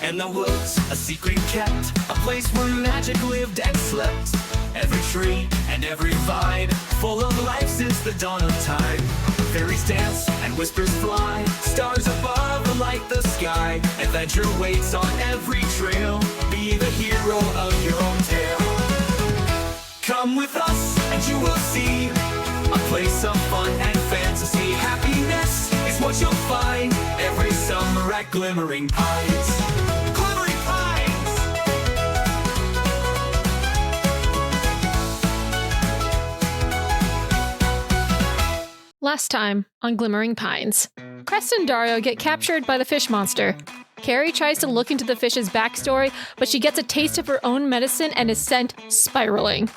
and the woods, a secret kept, a place where magic lived and slept. Every tree and every vine, full of life since the dawn of time. Fairies dance and whispers fly, stars above light the sky. Adventure waits on every trail, be the hero of your own tale. Come with us and you will see a place of fun and fantasy. Happiness is what you'll find every summer at Glimmering Pines. Glimmering Pines! Last time on Glimmering Pines, Crest and Dario get captured by the fish monster. Carrie tries to look into the fish's backstory, but she gets a taste of her own medicine and is sent spiraling.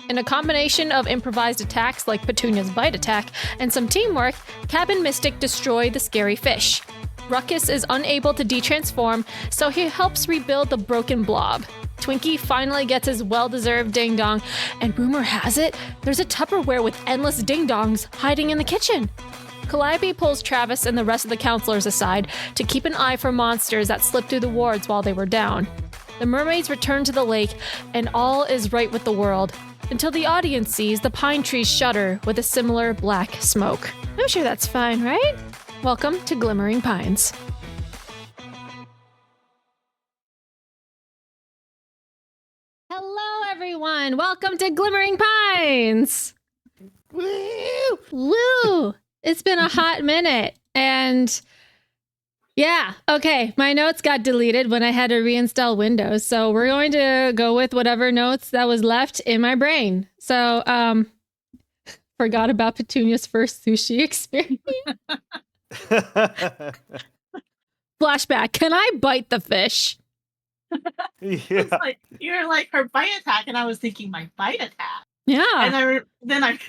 In a combination of improvised attacks like Petunia's bite attack and some teamwork, Cab and Mystic destroy the scary fish. Ruckus is unable to detransform, so he helps rebuild the broken blob. Twinkie finally gets his well-deserved ding-dong, and rumor has it, there's a Tupperware with endless ding-dongs hiding in the kitchen. Calliope pulls Travis and the rest of the counselors aside to keep an eye for monsters that slipped through the wards while they were down. The mermaids return to the lake, and all is right with the world, until the audience sees the pine trees shudder with a similar black smoke. I'm sure that's fine, right? Welcome to Glimmering Pines. Hello, everyone. Welcome to Glimmering Pines. Woo! Woo! It's been a hot minute, and yeah, okay, my notes got deleted when I had to reinstall Windows, so we're going to go with whatever notes that was left in my brain. So, forgot about Petunia's first sushi experience. Flashback, can I bite the fish? Yeah. You're like her bite attack, and I was thinking my bite attack. Yeah. And then I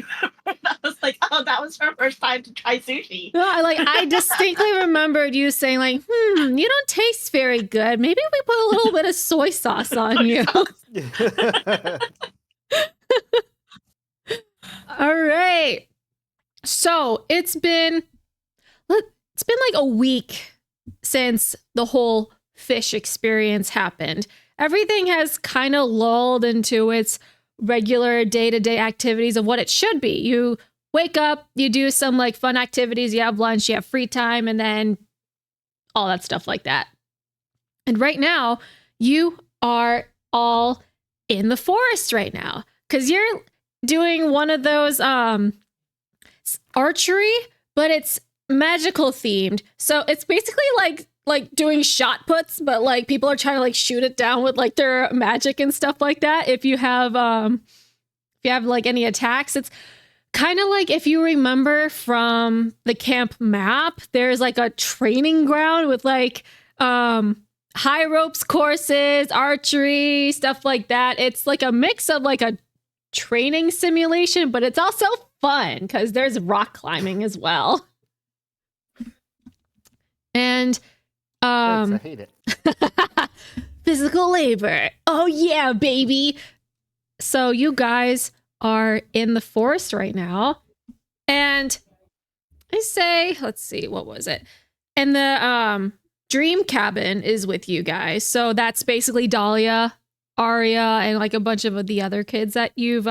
remembered, I was like, oh, that was her first time to try sushi. No, I distinctly remembered you saying like, you don't taste very good. Maybe we put a little bit of soy sauce on you. All right. So it's been like a week since the whole fish experience happened. Everything has kind of lulled into its regular day-to-day activities of what it should be. You wake up, you do some like fun activities, you have lunch, you have free time, and then all that stuff like that. And right now, you are all in the forest right now because you're doing one of those archery, but it's magical themed. So it's basically like doing shot puts, but like people are trying to like shoot it down with like their magic and stuff like that. If you have like any attacks, it's kind of like if you remember from the camp map, there's like a training ground with like high ropes courses, archery, stuff like that. It's like a mix of like a training simulation, but it's also fun because there's rock climbing as well. And I hate it. physical labor. Oh yeah, baby. So you guys are in the forest right now. And I say, let's see, what was it? And the dream cabin is with you guys. So that's basically Dahlia, Aria, and like a bunch of the other kids that you've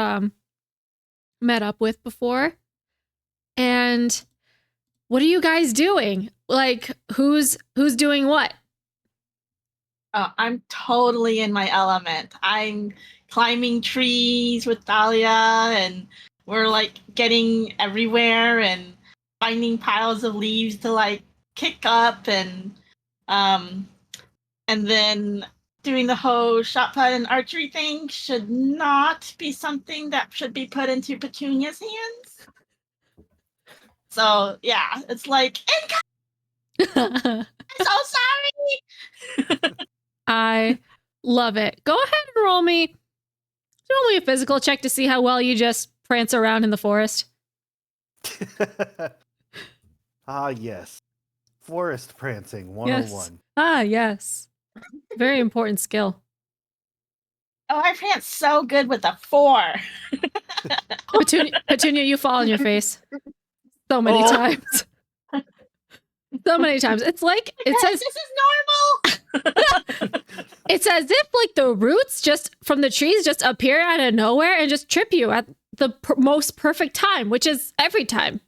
met up with before. And what are you guys doing? Like, who's doing what? Oh, I'm totally in my element. I'm climbing trees with Dahlia, and we're like getting everywhere and finding piles of leaves to like kick up, and then doing the whole shot put and archery thing should not be something that should be put into Petunia's hands. So yeah, it's like, I'm so sorry. I love it. Go ahead and roll me a physical check to see how well you just prance around in the forest. Ah, yes. Forest prancing 101. Yes. Ah, yes. Very important skill. Oh, I prance so good with a 4. Petunia, you fall on your face so many times. So many times. It's like it says this is normal. It's as if like the roots just from the trees just appear out of nowhere and just trip you at the most perfect time, which is every time.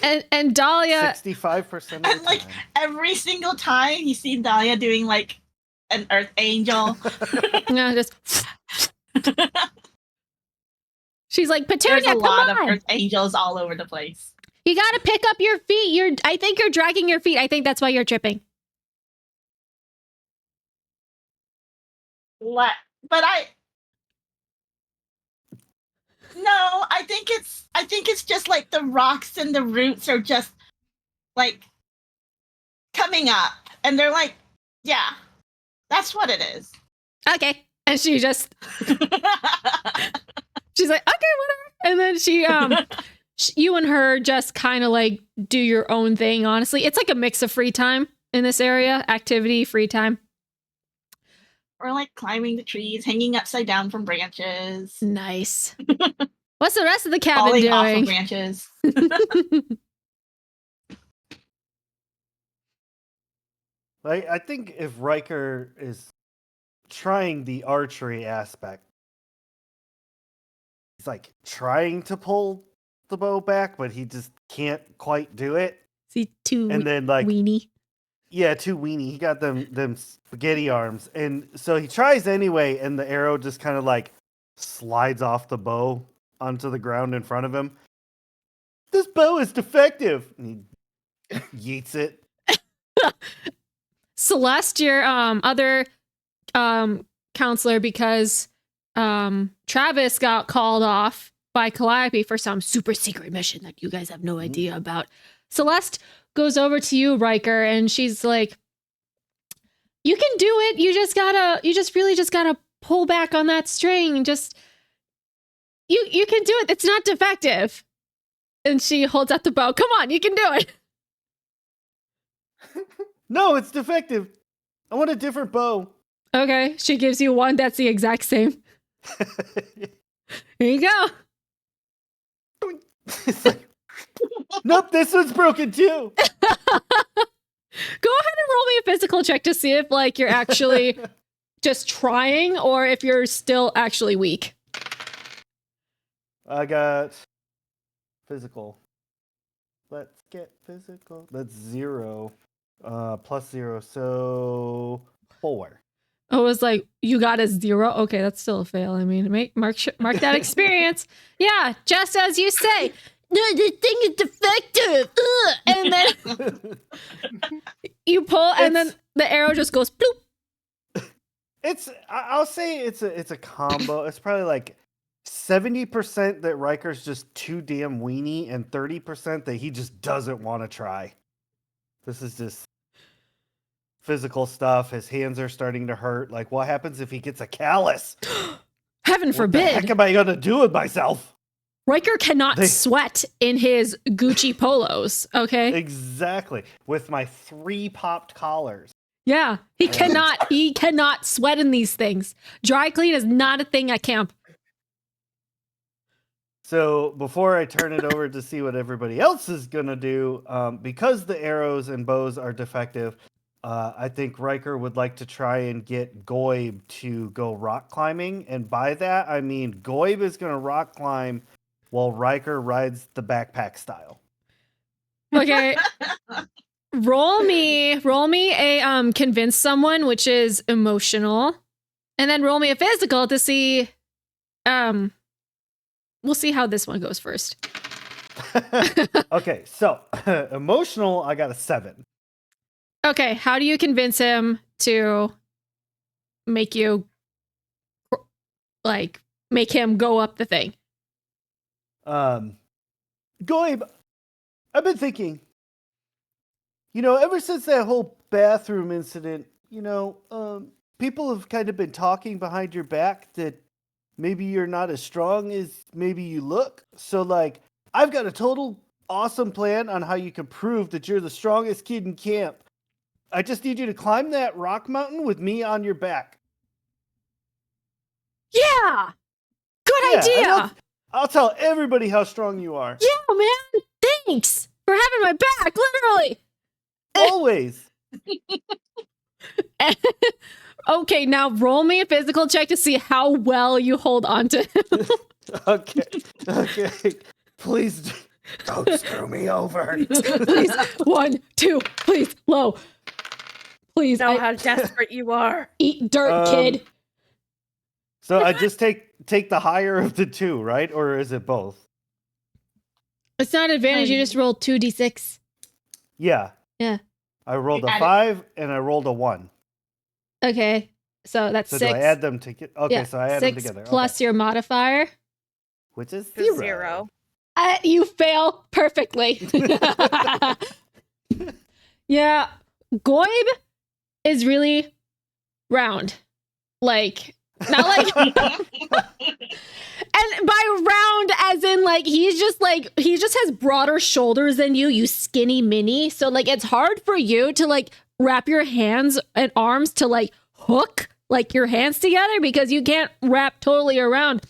and Dahlia 65% of the And like time. every single time you see Dahlia doing like an earth angel. just she's like, Petunia, There's a come lot on. of earth angels all over the place. You gotta pick up your feet. I think you're dragging your feet. I think that's why you're tripping. What? But I think it's just like the rocks and the roots are just like coming up and they're like, yeah, that's what it is. Okay. And she just she's like, okay, whatever. And then you and her just kind of like do your own thing, honestly. It's like a mix of free time in this area, activity, free time. Or like climbing the trees, hanging upside down from branches. Nice. What's the rest of the cabin falling doing? off of branches. Like, I think if Riker is trying the archery aspect, he's like trying to pull the bow back, but he just can't quite do it. See, too And then like weenie. Yeah, too weenie. He got them spaghetti arms. And so he tries anyway, and the arrow just kind of like slides off the bow onto the ground in front of him. This bow is defective. And he yeets it. Celeste, your other counselor, because Travis got called off by Calliope for some super secret mission that you guys have no idea about. Celeste goes over to you, Riker, and she's like, you can do it. You really just gotta pull back on that string. Just you can do it. It's not defective. And she holds out the bow. Come on, you can do it. No, it's defective. I want a different bow. Okay, she gives you one that's the exact same. Here you go. It's like, nope, this one's broken too. Go ahead and roll me a physical check to see if like you're actually just trying or if you're still actually weak. I got physical. Let's get physical. That's 0. Plus 0, so 4. I was like, you got a 0? Okay, that's still a fail. I mean, mark that experience. Yeah, just as you say. No, the thing is defective. Ugh. And then you pull, and then the arrow just goes bloop. I'll say it's a combo. It's probably like 70% that Riker's just too damn weenie, and 30% that he just doesn't want to try. This is just physical stuff. His hands are starting to hurt. Like, what happens if he gets a callus? Heaven forbid. What the heck am I going to do with myself? Riker cannot sweat in his Gucci polos, okay? Exactly. With my 3 popped collars. Yeah, he cannot sweat in these things. Dry clean is not a thing at camp. So before I turn it over to see what everybody else is going to do, because the arrows and bows are defective, I think Riker would like to try and get Goib to go rock climbing. And by that, I mean Goib is going to rock climb while Riker rides the backpack style. Okay. roll me a convince someone, which is emotional. And then roll me a physical to see we'll see how this one goes first. Okay, so emotional, I got a 7. Okay, how do you convince him to make him go up the thing? Goib, I've been thinking, ever since that whole bathroom incident, people have kind of been talking behind your back that maybe you're not as strong as maybe you look. So, like, I've got a total awesome plan on how you can prove that you're the strongest kid in camp. I just need you to climb that rock mountain with me on your back. Yeah! Good idea! I'll tell everybody how strong you are. Yeah, man! Thanks for having my back, literally! Always! Okay, now roll me a physical check to see how well you hold on to him. Okay. Please don't screw me over. Please. 1, 2, please. Low. Please. Know how desperate you are. Eat dirt, kid. So I just take the higher of the two, right? Or is it both? It's not an advantage. You just rolled 2d6. Yeah. Yeah. I rolled a Add it. 5 and I rolled a 1. Okay. So that's So 6. do I add them together? Okay, Yeah, so I add them 6 together. plus your modifier. Which is It's 0. 0. You fail perfectly. Yeah. Goib is really round. Like, not like. And by round, as in, like, he just has broader shoulders than you skinny mini. So, like, it's hard for you to, like, wrap your hands and arms to, like, hook, like, your hands together because you can't wrap totally around.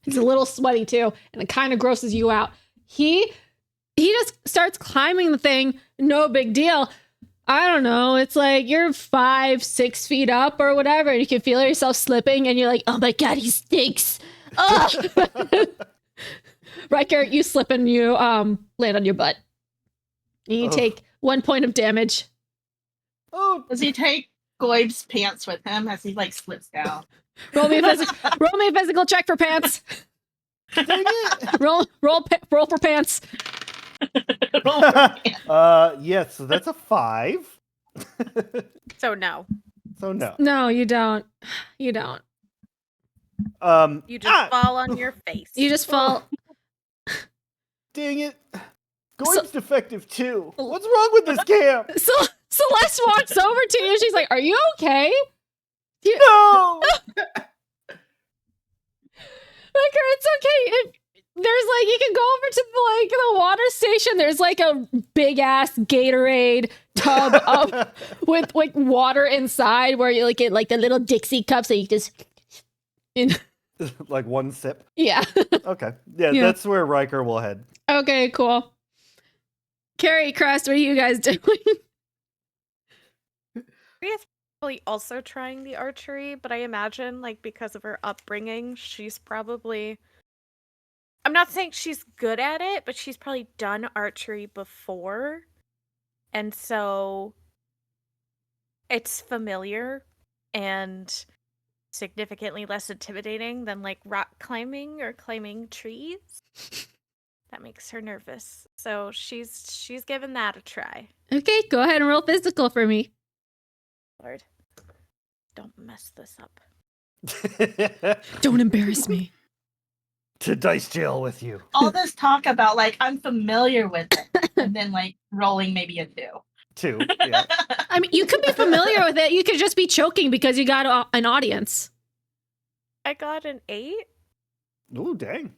He's a little sweaty, too, and it kind of grosses you out. He just starts climbing the thing. No big deal. I don't know. It's like you're 5, 6 feet up or whatever. And you can feel yourself slipping and you're like, oh my God, he stinks. Oh. Riker, you slip and you land on your butt. And you take 1 point of damage. Oh, Does he take Goib's pants with him as he like slips down? Roll me a physical check for pants. dang it. Roll for pants. Yes, so that's a 5. So no. So no. No, you don't. You don't. You just fall on your face. You just fall. Dang it. Goib's defective too. What's wrong with this camp? So Celeste walks over to you. She's like, "Are you okay?" No. Riker, it's okay. There's like, you can go over to the water station. There's like a big ass Gatorade tub with like water inside where you like get like the little Dixie cups that you just. Like one sip. Yeah. Okay. Yeah, Yeah. that's where Riker will head. Okay, cool. Carrie, Crest, what are you guys doing? Maria's probably also trying the archery, but I imagine, like, because of her upbringing, she's probably... I'm not saying she's good at it, but she's probably done archery before. And so it's familiar and significantly less intimidating than, like, rock climbing or climbing trees. That makes her nervous. So she's given that a try. Okay, go ahead and roll physical for me. Lord, don't mess this up. Don't embarrass me. To dice jail with you. All this talk about like I'm familiar with it, and then like rolling maybe a 2. 2. Yeah. I mean, you could be familiar with it. You could just be choking because you got an audience. I got an 8. Ooh, dang.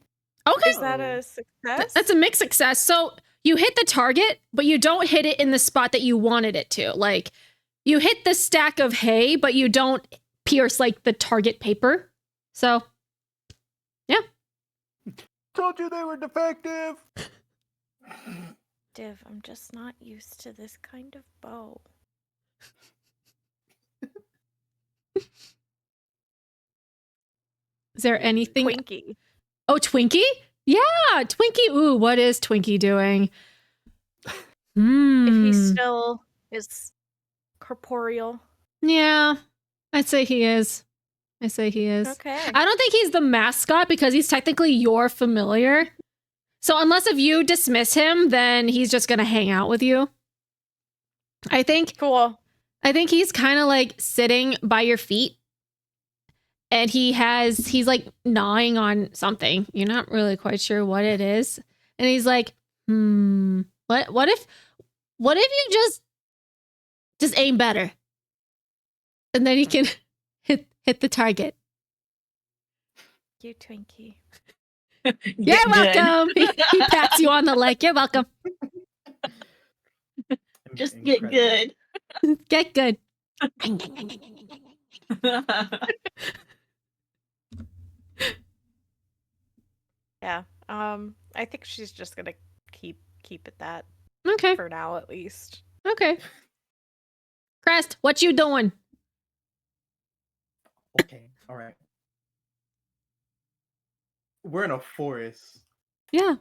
Okay. Is that a success? That's a mixed success. So you hit the target, but you don't hit it in the spot that you wanted it to. Like, you hit the stack of hay, but you don't pierce, like, the target paper. So, yeah. Told you they were defective. Div, I'm just not used to this kind of bow. Is there anything? Twinkie. Oh, Twinkie? Yeah, Twinkie. Ooh, what is Twinkie doing? If he still is corporeal. Yeah, I'd say he is. Okay. I don't think he's the mascot because he's technically your familiar. So unless if you dismiss him, then he's just gonna hang out with you. I think Cool. he's kind of like sitting by your feet. And he's like gnawing on something. You're not really quite sure what it is. And he's like, what if you just aim better? And then you can hit the target. You Twinkie. You're welcome. He pats you on the leg. You're welcome. Just get good. Get good. Yeah. I think she's just gonna keep it that Okay. for now at least. Okay. Crest, what you doing? Okay, all right. We're in a forest. Yeah.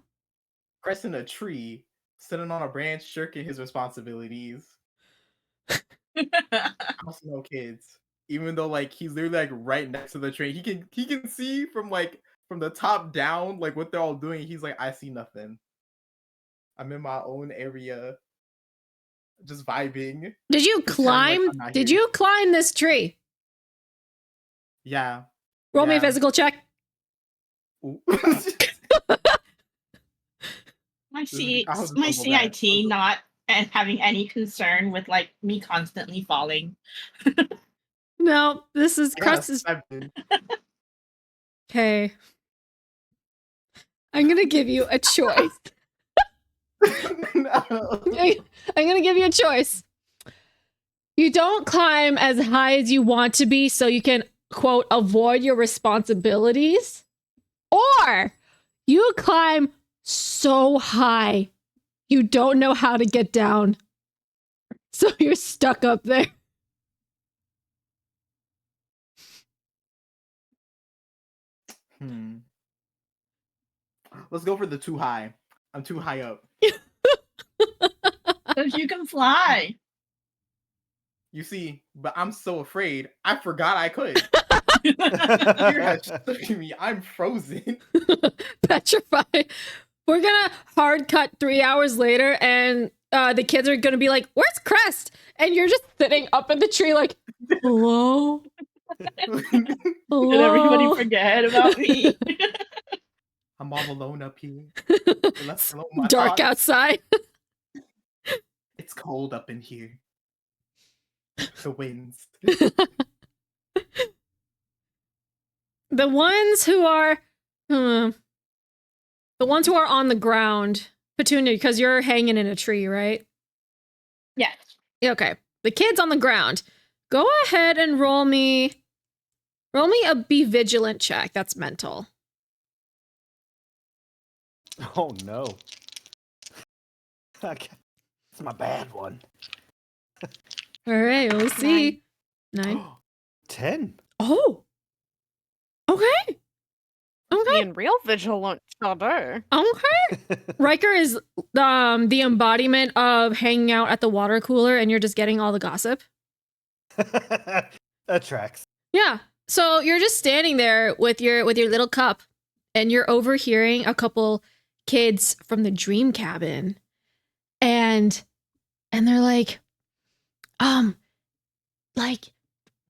Crest in a tree, sitting on a branch, shirking his responsibilities. House no kids. Even though like he's literally like right next to the train, he can see from the top down like what they're all doing. He's like, I see nothing. I'm in my own area, just vibing. Did you Pretend like climb? I'm not Did here. you climb this tree? Yeah. Roll me a Yeah. physical check. Ooh. My I'll just my double that. CIT not having any concern with like me constantly falling. No, this is I got a Crest is 7. okay. I'm gonna give you a choice. No. I'm gonna give you a choice. You don't climb as high as you want to be so you can, quote, avoid your responsibilities. Or you climb so high you don't know how to get down. So you're stuck up there. Let's go for the too high. I'm too high up. Because you can fly. You see, but I'm so afraid. I forgot I could. Fear has stuck in me. I'm frozen. Petrified. We're gonna hard cut 3 hours later, and the kids are gonna be like, "Where's Crest?" And you're just sitting up in the tree, like, "Hello, hello." Did everybody forget about me? I'm all alone up here. Left alone It's my dark thoughts. outside. It's cold up in here. The winds. The ones who are, the ones who are on the ground, Petunia, because you're hanging in a tree, right? Yes. Yeah, okay. The kids on the ground. Go ahead and roll me a be vigilant check. That's mental. Oh no. It's my bad one. All right, we'll see. 9. 10. Oh. Okay. Okay. Being real vigilant today. Okay. Riker is the embodiment of hanging out at the water cooler and you're just getting all the gossip. That tracks. Yeah. So you're just standing there with your little cup and you're overhearing a couple kids from the dream cabin. And they're like, like,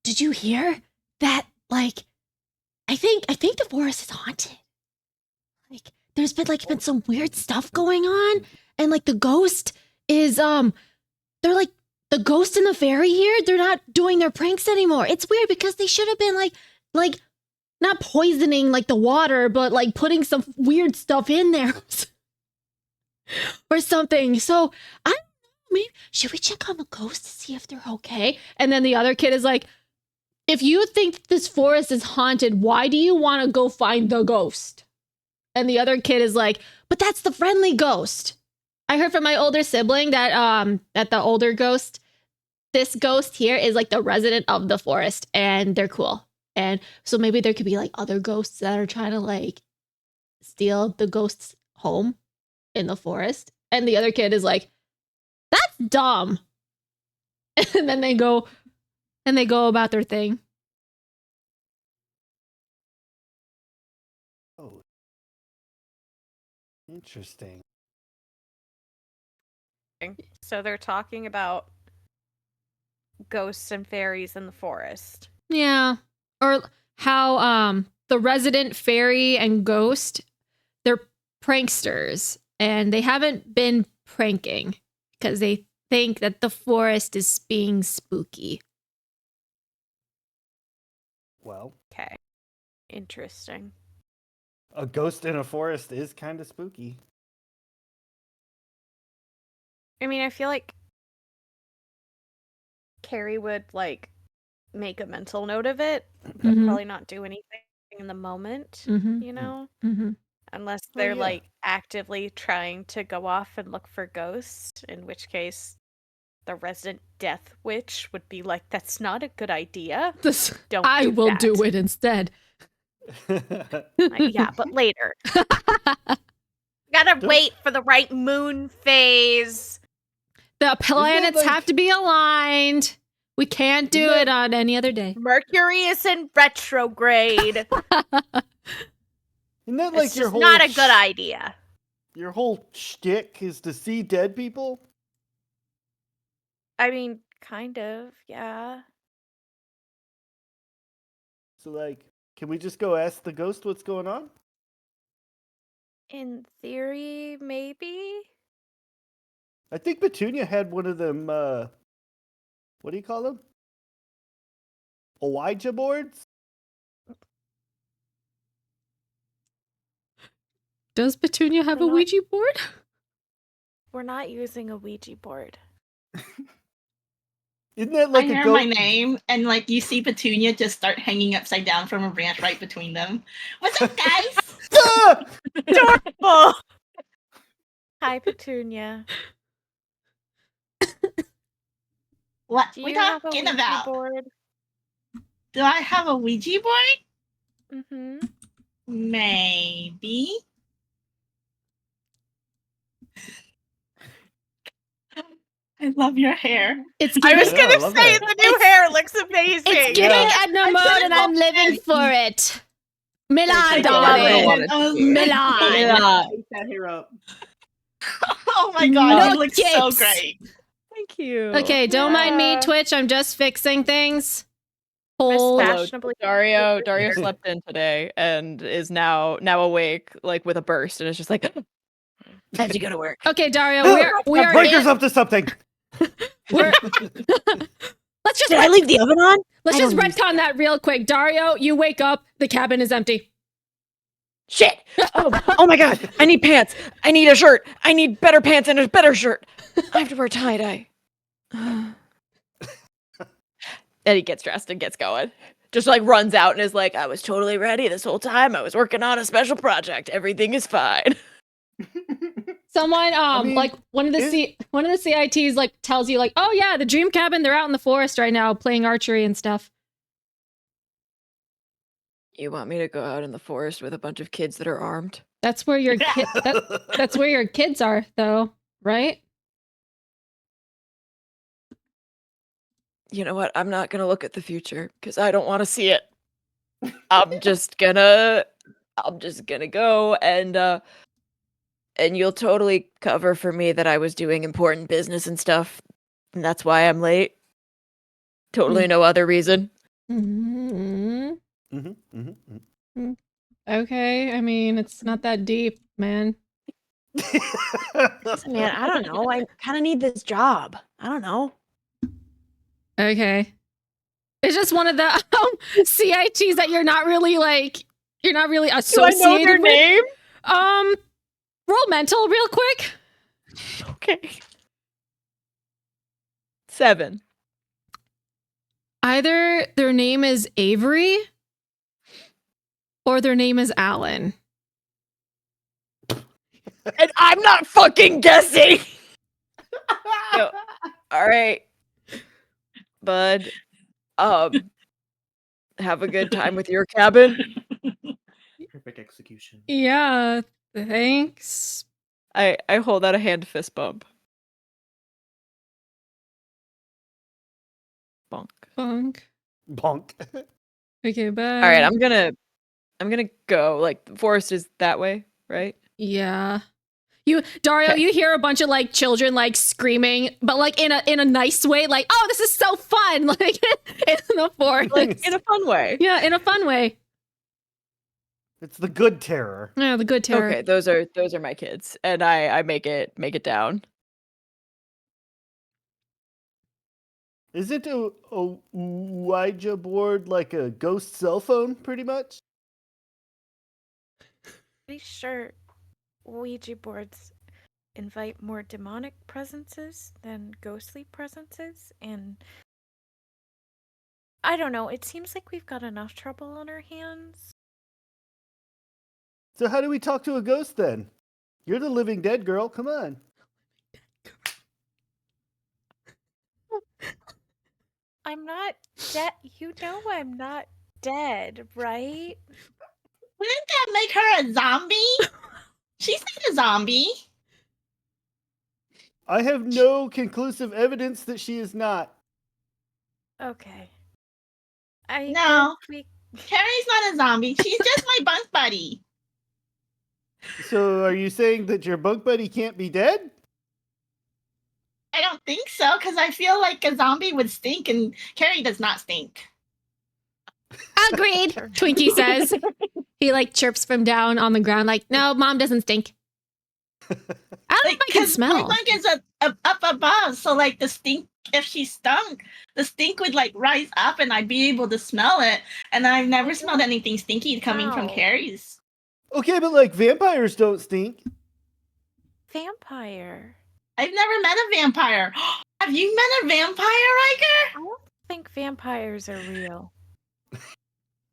did you hear that? Like, I think the forest is haunted. Like, there's been some weird stuff going on, and like the ghost is they're like the ghost and the fairy here. They're not doing their pranks anymore. It's weird because they should have been like not poisoning like the water, but like putting some weird stuff in there or something. So I don't know. Maybe should we check on the ghost to see if they're okay? And then the other kid is like, if you think this forest is haunted, why do you want to go find the ghost? And the other kid is like, but that's the friendly ghost. I heard from my older sibling that the older ghost, this ghost here is like the resident of the forest and they're cool. And so maybe there could be like other ghosts that are trying to like steal the ghost's home in the forest. And the other kid is like, that's dumb. And then they go about their thing. Oh. Interesting. So they're talking about ghosts and fairies in the forest. Yeah. Or how the resident fairy and ghost, they're pranksters and they haven't been pranking because they think that the forest is being spooky. Well, Okay. Interesting. a ghost in a forest is kind of spooky. I mean, I feel like Carrie would like make a mental note of it, but Mhm. probably not do anything in the moment, Mhm. you know? Mm-hmm. Unless Well, they're yeah. like actively trying to go off and look for ghosts, in which case the resident death witch would be like, "That's not a good idea. This, Don't I do will do that." it instead. Yeah, but later. Gotta Don't- wait for the right moon phase. The planets like- have to be aligned. We can't do Isn't it on any other day. Mercury is in retrograde. Isn't that like It's your just whole not a good idea. your whole shtick is to see dead people? I mean, kind of, yeah. So like, can we just go ask the ghost what's going on? In theory, maybe. I think Petunia had one of them. What do you call them? Ouija boards. Does Petunia have a We're not- Ouija board? We're not using a Ouija board. Isn't that like I a hear ghost? my name, and like you see Petunia just start hanging upside down from a branch right between them. What's up, guys? Ah! Adorable! Hi, Petunia. What Do we you have a talking Ouija about? board? Do I have a Ouija board? Mm-hmm. Maybe. I love your hair. It's I giving, was Yeah, I gonna love say that. the new hair looks amazing. it's giving Yeah. Edna I mode, couldn't and I'm help living it. for it. Milan, I I love love it. darling. I was- Milan. Take that hair up. Oh my god, you No look so capes. great. Thank you. Okay, don't mind me, Yeah. Twitch. I'm just fixing things. Miss Hold. Hello, Fashionably Dario slept in today and is now awake, like with a burst, and it's just like I have to go to work. Okay, Dario, we That are breaker's in, up to something. we're, let's just Did I leave the oven on? let's I just don't use retcon that real quick. Dario, you wake up, the cabin is empty. Shit! Oh my god! I need pants. I need a shirt. I need better pants and a better shirt. I have to wear tie dye. And he gets dressed and gets going. Just like runs out and is like, I was totally ready this whole time. I was working on a special project. Everything is fine. Someone mean, like one of the CITs like tells you like, "Oh yeah, the dream cabin, they're out in the forest right now playing archery and stuff." You want me to go out in the forest with a bunch of kids that are armed? That's where your that's where your kids are though, right? You know what? I'm not gonna look at the future because I don't want to see it. I'm just gonna go and you'll totally cover for me that I was doing important business and stuff. And that's why I'm late. Totally no other reason. Mm-hmm. Mhm. Okay, I mean, it's not that deep, man. Listen, man, I don't know. I kind of need this job. I don't know. Okay. It's just one of the CITs that you're not really associated with. name? Roll mental real quick. Okay. 7. Either their name is Avery or their name is Alan. And I'm not fucking guessing. No. All right. Bud, have a good time with your cabin. Perfect execution. Yeah, thanks. I hold out a hand fist bump. Bonk. Funk. Bonk. Okay, bye. All right, I'm gonna go. Like the forest is that way, right? Yeah. Dario, Okay. you hear a bunch of like children like screaming, but like in a nice way, like, oh, this is so fun, like in the forest. Like in a fun way. Yeah, in a fun way. It's the good terror. Yeah, the good terror. Okay, those are my kids, and I make it down. Is it a Ouija board like a ghost cell phone, pretty much? Pretty sure Ouija boards invite more demonic presences than ghostly presences, and I don't know, it seems like we've got enough trouble on our hands. So how do we talk to a ghost then? You're the living dead girl. Come on. I'm not dead. You know I'm not dead, right? Wouldn't that make her a zombie? She's not a zombie. I have no conclusive evidence that she is not. Okay. I No. guess we. Carrie's not a zombie. She's just my bunk buddy. So are you saying that your bunk buddy can't be dead? I don't think so, because I feel like a zombie would stink, and Carrie does not stink. Agreed, Twinkie says. He like chirps from down on the ground, like, no, mom doesn't stink. I don't know if I can My smell. bunk is up above, so like the stink, if she stunk, the stink would like rise up, and I'd be able to smell it. And I've never smelled anything stinky coming from Wow. Carrie's. Okay, but like vampires don't stink. Vampire. I've never met a vampire. Have you met a vampire, Riker? I don't think vampires are real.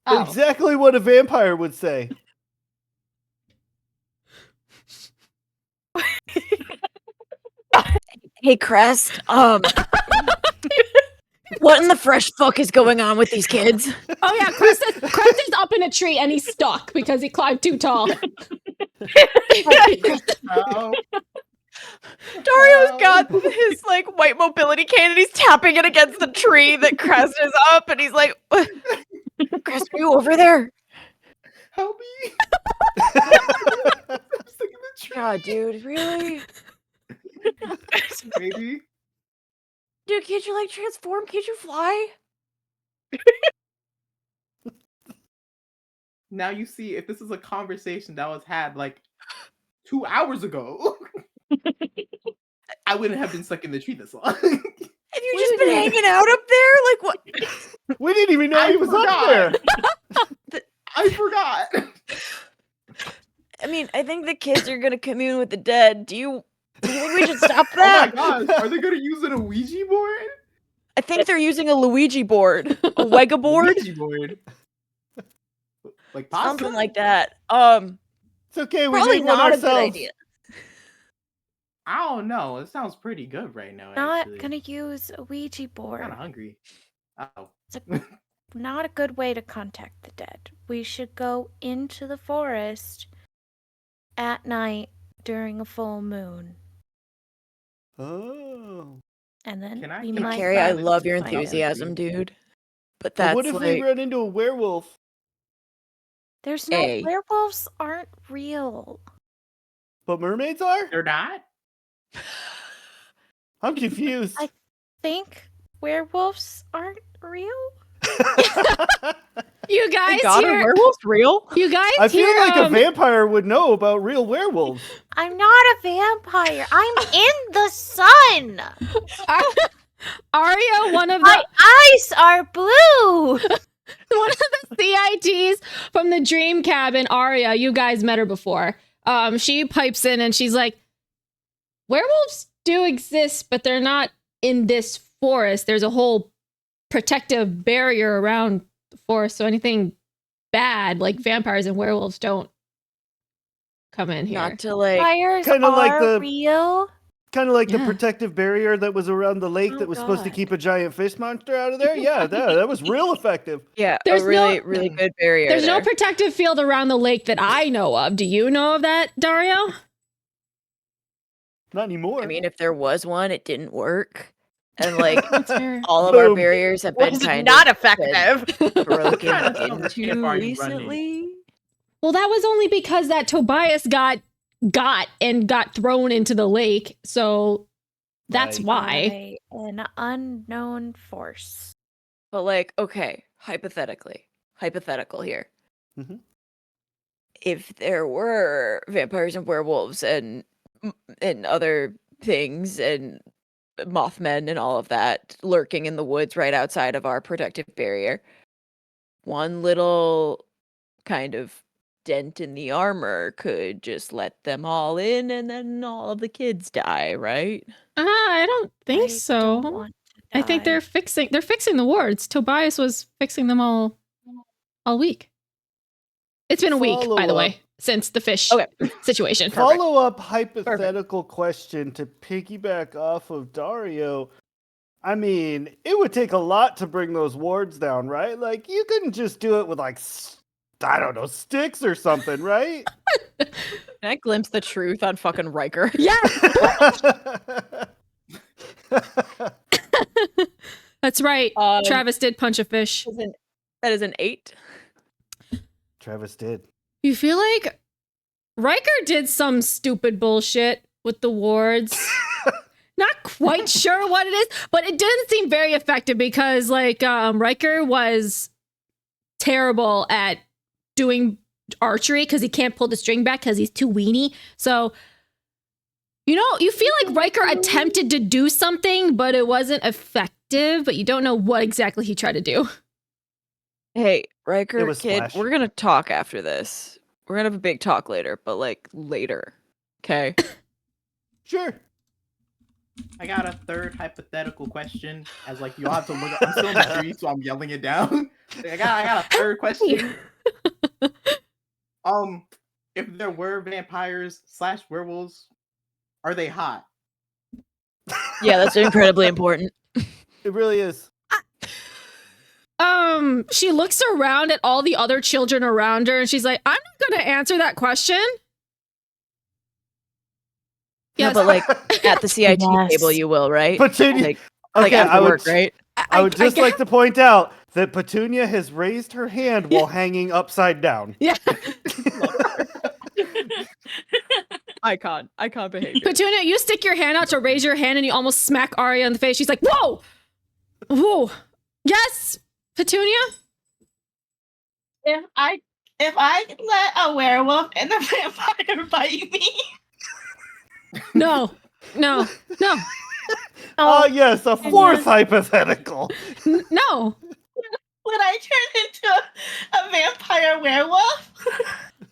Oh. Exactly what a vampire would say. Hey, Crest. What in the fresh fuck is going on with these kids? Oh yeah, Crest is up in a tree and he's stuck because he climbed too tall. Oh, Dario's got his like white mobility cane and he's tapping it against the tree that Crest is up, and he's like, Crest, are you over there? help me! I'm stuck in the tree. God, dude, really? Maybe. Dude, can't you like transform? Can't you fly? Now you see if this is a conversation that was had like 2 hours ago, I wouldn't have been stuck in the tree this long. Have you just been hanging out up there? Like what? We didn't even know I he was forgot. up there. I forgot. I mean, I think the kids are gonna commune with the dead. Do you think we should stop Oh my that? gosh, are they gonna use a Ouija board? I think they're using a Luigi board, a Wega board, Ouija board. Like something possibly. like that. It's okay, we Probably made one not a good ourselves. idea. I don't know. It sounds pretty good right now. Not actually. gonna use a Ouija board. Kind of hungry. Oh. Not a good way to contact the dead. We should go into the forest at night during a full moon. Oh. And then Can I- we can I might Carrie, I silence love your find out. enthusiasm, dude. But But that's what if like, we run into a werewolf? There's no A. werewolves aren't real. But mermaids are? They're not? I'm confused. I think werewolves aren't real. You guys God, are hear? werewolves real? You guys I feel hear? like a vampire would know about real werewolves. I'm not a vampire. I'm in the sun. Arya, one of My the eyes are blue. one of the CIDs from the Dream Cabin, Arya, you guys met her before. She pipes in and she's like, werewolves do exist, but they're not in this forest. There's a whole protective barrier around the forest, so anything bad, like vampires and werewolves, don't come in here. Not to like. Vampires Kinda like are the- real. Kind of like the Yeah. protective barrier that was around the lake Oh, that was supposed to God. keep a giant fish monster out of there. Yeah, that was real effective. Yeah, There's a no- really, really good barrier. There's no there. protective field around the lake that I know of. Do you know of that, Dario? Not anymore. I mean, if there was one, it didn't work, and like That's fair. all of our Boom. barriers have been Was kind not of effective. broken Kinda sounds like into vampires running. recently. Well, that was only because that Tobias got thrown into the lake, so that's Right. why. By an unknown force. But like, okay, hypothetical here. Mhm. If there were vampires and werewolves and other things and Mothmen and all of that lurking in the woods right outside of our protective barrier, one little kind of dent in the armor could just let them all in and then all of the kids die, right? I don't think I so. don't want to I think die. they're fixing the wards. Tobias was fixing them all week. It's been a week, by the way, since the fish Okay. situation. Follow up hypothetical question to piggyback off of Dario. I mean, it would take a lot to bring those wards down, right? Like, you couldn't just do it with, like, I don't know, sticks or something, right? Can I glimpse the truth on fucking Riker? Yeah, that's right. Travis did punch a fish. That is an 8. Travis did. You feel like Riker did some stupid bullshit with the wards. Not quite sure what it is, but it didn't seem very effective because, like, Riker was terrible at doing archery because he can't pull the string back because he's too weenie. So, you know, you feel like Riker attempted to do something, but it wasn't effective, but you don't know what exactly he tried to do. Hey, It Riker, was kid, Splash. we're gonna talk after this. We're gonna have a big talk later, but like later. Okay. Sure. I got a third hypothetical question. As like you'll have to look. I'm still in the tree, so I'm yelling it down. I got a third question. If there were vampires / werewolves, are they hot? Yeah, that's incredibly important. It really is. She looks around at all the other children around her and she's like, I'm not gonna answer that question. Yeah, Yes. but like at the CIT Yes. table, you will, right? Petunia. Like Okay, after I would, work, right? I would just like to point out that Petunia has raised her hand while hanging upside down. Yeah. Icon behavior. Petunia, you stick your hand out to raise your hand and you almost smack Arya in the face. She's like, whoa! Whoa! Yes! Petunia? If I let a werewolf and a vampire bite me, No. No. No. Oh, yes, a fourth hypothetical. No. would I turn into a vampire werewolf?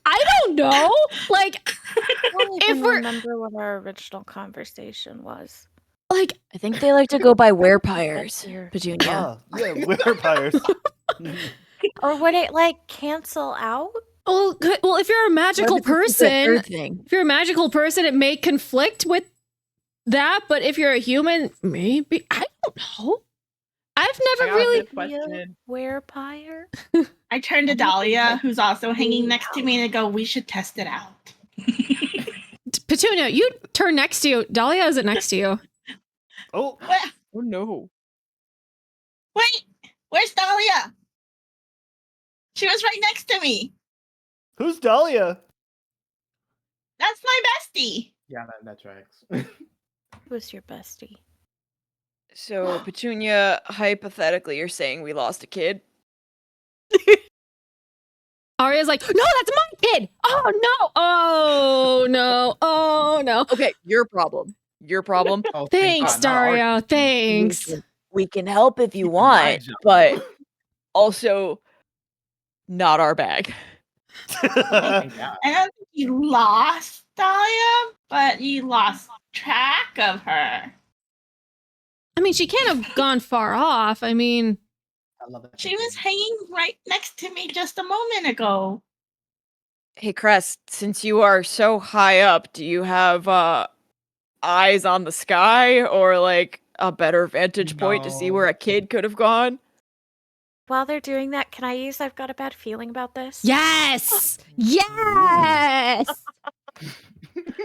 I don't know. Like, I don't If even we're- remember what our original conversation was. like, I think they like to go by werepires, Here. Petunia. Ah, yeah, werepires. Or would it like cancel out? well, if you're a magical person, Third thing. if you're a magical person, it may conflict with that, but if you're a human, maybe. I don't know. I've I never got a really. good question. Werepire? I turn to Dahlia, who's also hanging next to me, and I go, "We should test it out." Petunia, you turn next to you. Dahlia isn't next to you. Oh, Oh no. Wait, where's Dahlia? She was right next to me. who's Dahlia? That's my bestie. Yeah, that tracks. Who's your bestie? So Petunia, hypothetically, you're saying we lost a kid? Arya's like, no, that's my kid. Oh no. Oh no. Oh no. Okay, your problem. Your problem. Oh, thank Thanks, God, not our- Dario. Thanks. We can help if you It's my want, job. but also not our bag. Thank God. I don't think you lost Dahlia, but you lost track of her. I mean, she can't have gone far off. I mean, I love that. She was hanging right next to me just a moment ago. Hey, Crest, since you are so high up, do you have eyes on the sky or like a better vantage point to see No. where a kid could have gone? While they're doing that, can I use I've got a bad feeling about this? yes. Yes.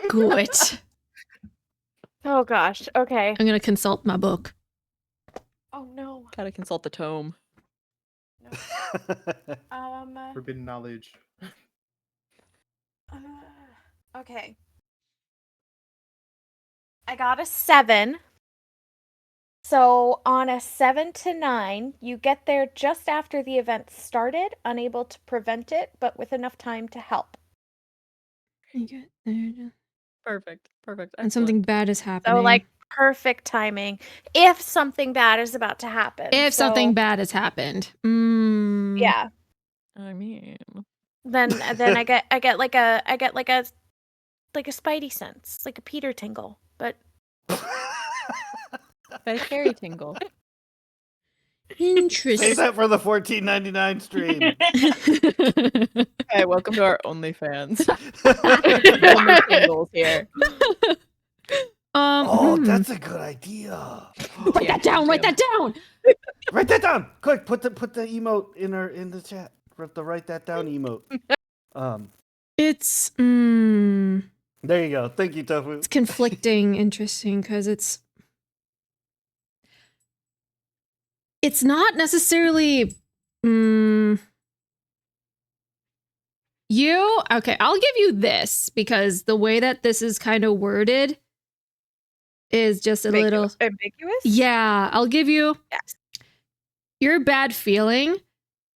Good. Oh gosh. Okay. I'm going to consult my book. Oh no. Gotta consult the tome. Forbidden knowledge. Okay. I got a 7. So on a 7 to 9, you get there just after the event started, unable to prevent it, but with enough time to help. Perfect. Perfect. And something bad is happening. So like perfect timing if something bad is about to happen. if So, something bad has happened. Mm. yeah. I mean, Then I get like a spidey sense, like a Peter tingle, but a fairy tingle. Save Interesting. that for the $14.99 stream. Hey, welcome to our OnlyFans. Only tingles here. Oh, Hmm. that's a good idea. Write that down. Write that down. Write that down. Quick, put the emote in the chat. The write that down emote. It's There you go. Thank you, Tofu. it's conflicting, interesting, because it's not necessarily you. Okay, I'll give you this because the way that this is kind of worded is just a little ambiguous. Yeah, I'll give you Yes. your bad feeling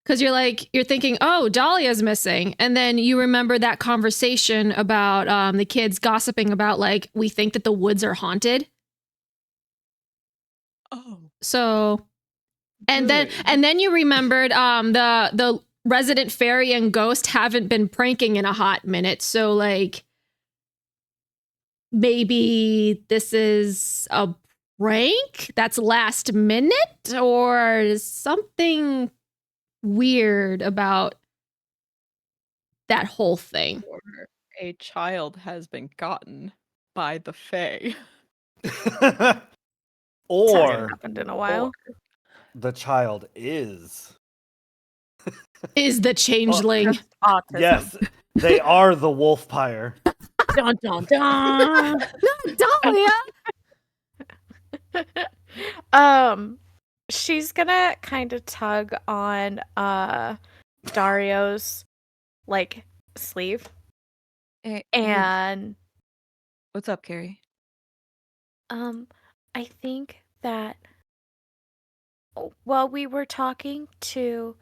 because you're thinking, oh, Dahlia's missing, and then you remember that conversation about the kids gossiping about like we think that the woods are haunted. Oh. So, and Good. then you remembered the resident fairy and ghost haven't been pranking in a hot minute. So like maybe this is a prank that's last minute or something weird about that whole thing. Or a child has been gotten by the Fae. Hasn't Or happened in a while. the child is. Is the changeling. Just autism. Yes, they are the wolf pyre. Dun dun dun. Dahlia. She's gonna kind of tug on Dario's like sleeve, Hey, and what's up, Carrie? I think that well, we were talking to,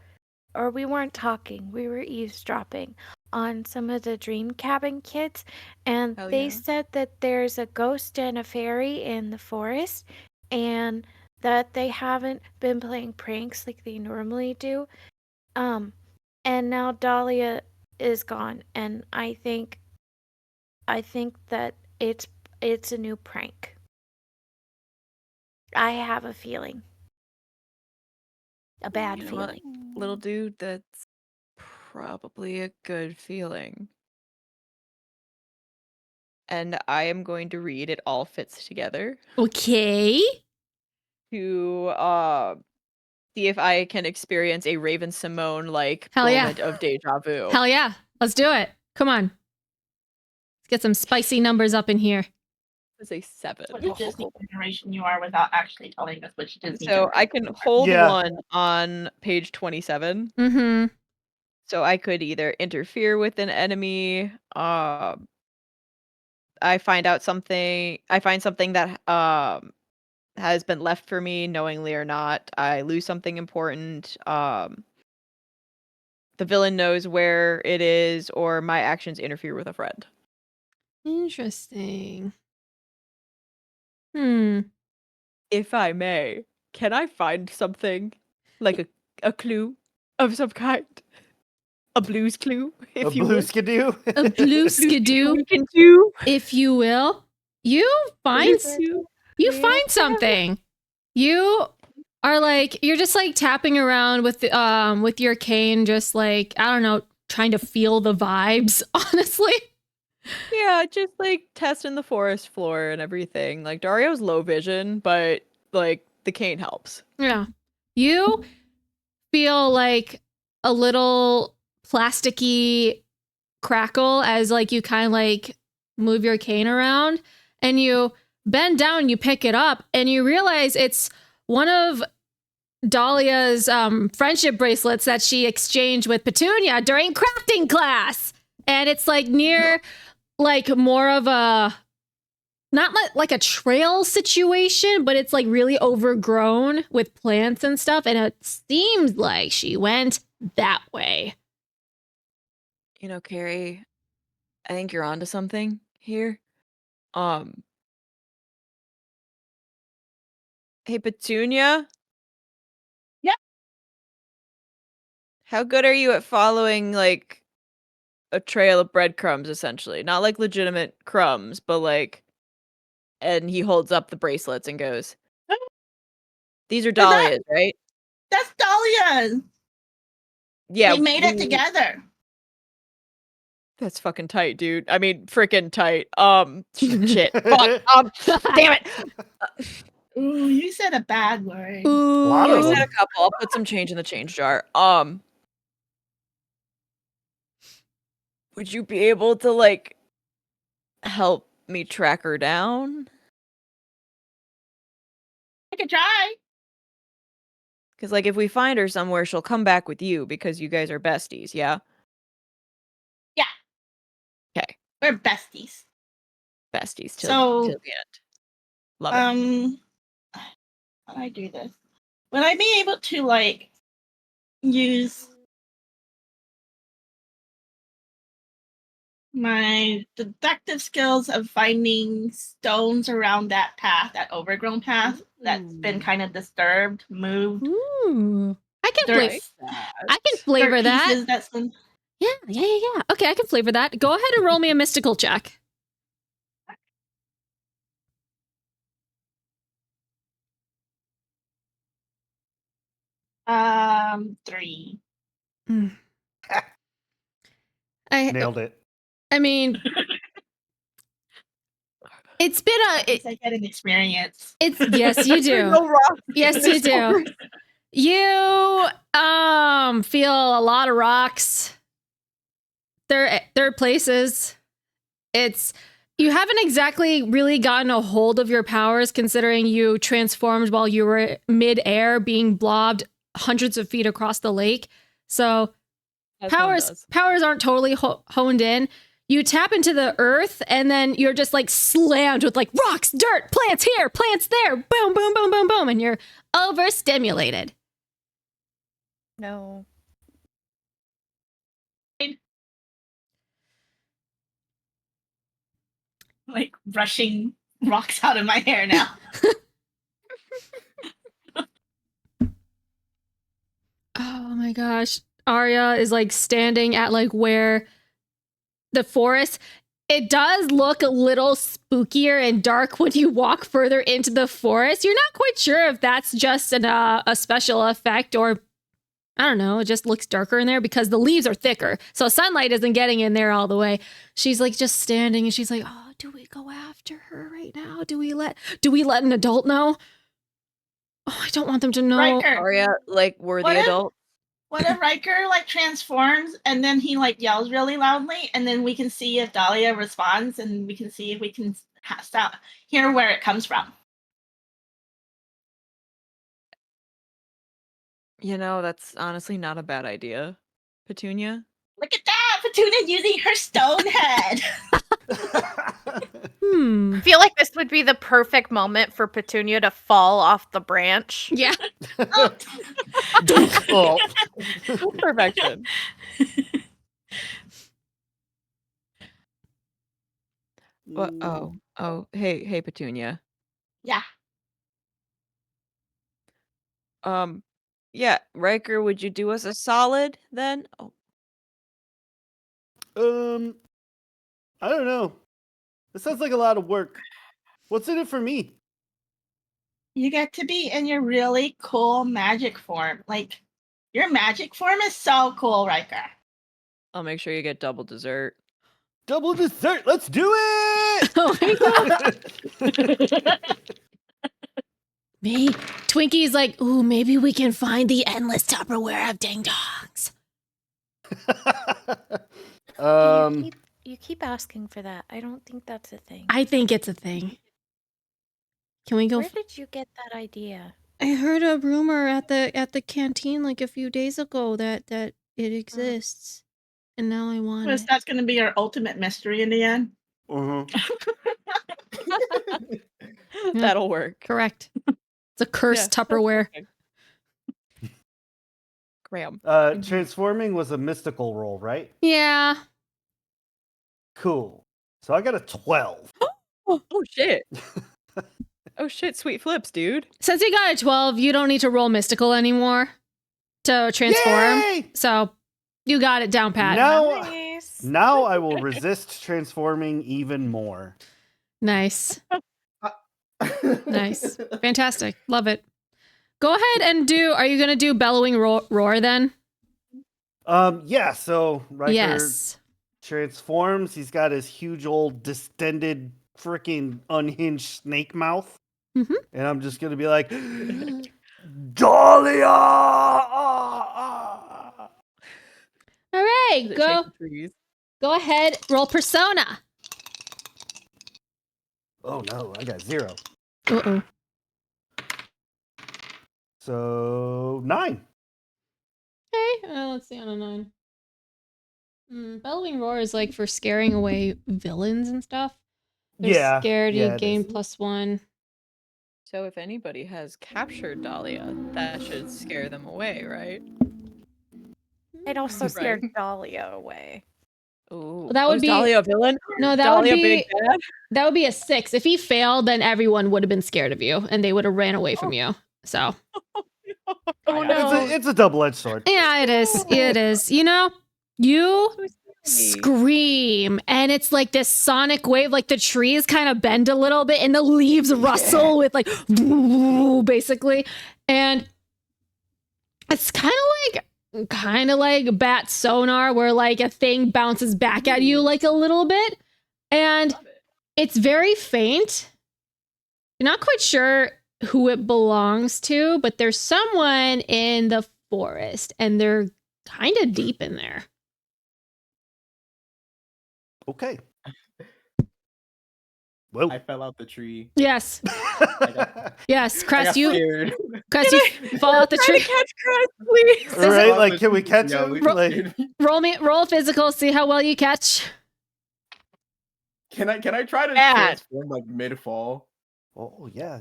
or we weren't talking, we were eavesdropping on some of the Dream Cabin kids, and Hell they yeah. said that there's a ghost and a fairy in the forest, and that they haven't been playing pranks like they normally do. And now Dahlia is gone, and I think that it's a new prank. I have a feeling. A bad You know what, feeling. little dude, that's probably a good feeling. And I am going to read It All Fits Together Okay. to see if I can experience a Raven Simone like Hell yeah. moment of deja vu. Hell yeah. Let's do it. Come on. Let's get some spicy numbers up in here. It's a 7. Which Disney generation you are without actually telling us which Disney So I can generation you are. hold Yeah. one on page 27. Mm-hmm. So I could either interfere with an enemy, I find something that has been left for me knowingly or not. I lose something important. The villain knows where it is, or my actions interfere with a friend. Interesting. If I may, can I find something like a clue of some kind? A blues clue, if A you blue will. skidoo. A blue skidoo, We can do. if you will. You find something. You are like you're just like tapping around with your cane, just like I don't know, trying to feel the vibes, honestly. Yeah, just like testing the forest floor and everything. Like Dario's low vision, but like the cane helps. Yeah. You feel like a little plasticky crackle as like you kind of like move your cane around and you bend down, you pick it up and you realize it's one of Dahlia's friendship bracelets that she exchanged with Petunia during crafting class. And it's like near like more of a not like a trail situation, but it's like really overgrown with plants and stuff. And it seems like she went that way. You know, Carrie, I think you're onto something here. Hey, Petunia? Yeah. How good are you at following, like, a trail of breadcrumbs, essentially? Not like legitimate crumbs, but like... And he holds up the bracelets and goes, these are Dahlia's, right? That's Dahlia. Yeah. They made it together. That's fucking tight, dude. I mean, freaking tight. Shit. Fuck. Damn it. Ooh, you said a bad word. Ooh. Lot I of said them. a couple. I'll put some change in the change jar. Would you be able to like help me track her down? I could try. Because like if we find her somewhere, she'll come back with you because you guys are besties. Yeah. Yeah. Okay. We're besties. Besties till So, the end. Love it. How do I do this? Would I be able to like use my deductive skills of finding stones around that path, that overgrown path that's been kind of disturbed, moved? Ooh. I can Dirt, I can flavor dirt that. pieces that's been. Yeah. Okay, I can flavor that. Go ahead and roll me a mystical check. 3. Nailed it. I mean, it's been At least I get an experience. yes, you do. No rock. Yes, you do. You feel a lot of rocks. They're places. You haven't exactly really gotten a hold of your powers, considering you transformed while you were mid-air, being blobbed hundreds of feet across the lake. So As one does. powers aren't totally honed in. You tap into the earth, and then you're just like slammed with like rocks, dirt, plants here, plants there, boom, boom, boom, boom, boom, and you're overstimulated. No. Like brushing rocks out of my hair now. Oh my gosh. Arya is like standing at like where the forest. It does look a little spookier and dark when you walk further into the forest. You're not quite sure if that's just a special effect or I don't know. It just looks darker in there because the leaves are thicker. So sunlight isn't getting in there all the way. She's like just standing and she's like, oh, do we go after her right now? Do we let an adult know? Oh, I don't want them to know. Riker. Arya, like, we're What the if- adult. What if Riker like transforms and then he like yells really loudly, and then we can see if Dahlia responds, and we can see if we can hear where it comes from. You know, that's honestly not a bad idea, Petunia. Look at that, Petunia using her stone head. Hmm. I feel like this would be the perfect moment for Petunia to fall off the branch. Yeah. Oh. Perfection. What? Oh, hey, Petunia. Yeah. Yeah, Riker, would you do us a solid then? Oh, I don't know. This sounds like a lot of work. What's in it for me? You get to be in your really cool magic form. Like, your magic form is so cool, Riker. I'll make sure you get double dessert. Double dessert. Let's do it. Oh my God. Me, Twinkie's like, ooh, maybe we can find the endless Tupperware of ding dongs. You keep asking for that. I don't think that's a thing. I think it's a thing. Can we go? Where did you get that idea? I heard a rumor at the canteen like a few days ago that it exists, and now I want Because it. that's going to be our ultimate mystery in the end. That'll work. Correct. It's a cursed Yeah, Tupperware. Graham. Transforming was a mystical roll, right? Yeah. Cool. So I got a 12. Oh shit. Oh shit, sweet flips, dude. Since you got a 12, you don't need to roll mystical anymore to transform. Yay! So you got it down pat. Nice. Now I will resist transforming even more. Nice. Nice. Fantastic. Love it. Go ahead and are you going to do bellowing roar then? Yeah, so Riker Yes. transforms. He's got his huge old distended freaking unhinged snake mouth. Mhm. And I'm just gonna be like, Dahlia! All right, Does it go shake the trees? go ahead, roll persona. Oh no, I got 0. Uh-oh. So 9. Okay, let's see on a 9. Bellowing Roar is like for scaring away villains and stuff. They're scared, you it gain is. +1. So if anybody has captured Dahlia, that should scare them away, right? It also scared Right. Dahlia away. Ooh. That would is be- Dahlia a villain? No, that Dahlia would big be bad? that would be a 6. If he failed, then everyone would have been scared of you and they would have ran away from you. So Oh I- no. It's a double-edged sword. yeah, it is. It is. You know, you So scary. scream and it's like this sonic wave, like the trees kind of bend a little bit and the leaves rustle with like basically, and it's kind of like bat sonar where like a thing bounces back at you like a little bit, and Love it. it's very faint. You're not quite sure who it belongs to, but there's someone in the forest and they're kind of deep in there. Okay. Whoa. I fell out the tree. Yes. Yes, I Crest, got you scared. Crest, you fall out the Try tree. to catch Crest, please. All right, Off like, the can we tree. catch Yeah, him? we Like, scared me. Roll physical, see how well you catch. Can I try to Bad. transform like mid fall? oh yeah.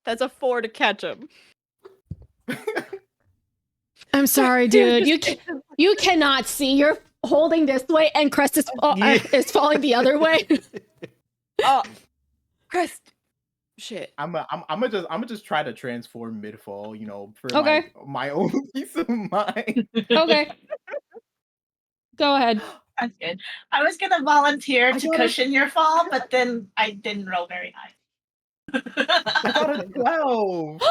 That's a 4 to catch him. I'm sorry, dude. You cannot see. You're holding this way, and Crest is Yeah. is falling the other way. Oh, Crest. Shit. I'm just try to transform mid fall, you know, for Okay. my own peace of mind. Okay. Go ahead. That's good. I was gonna volunteer I to got a- cushion your fall, but then I didn't roll very high. I got a 12.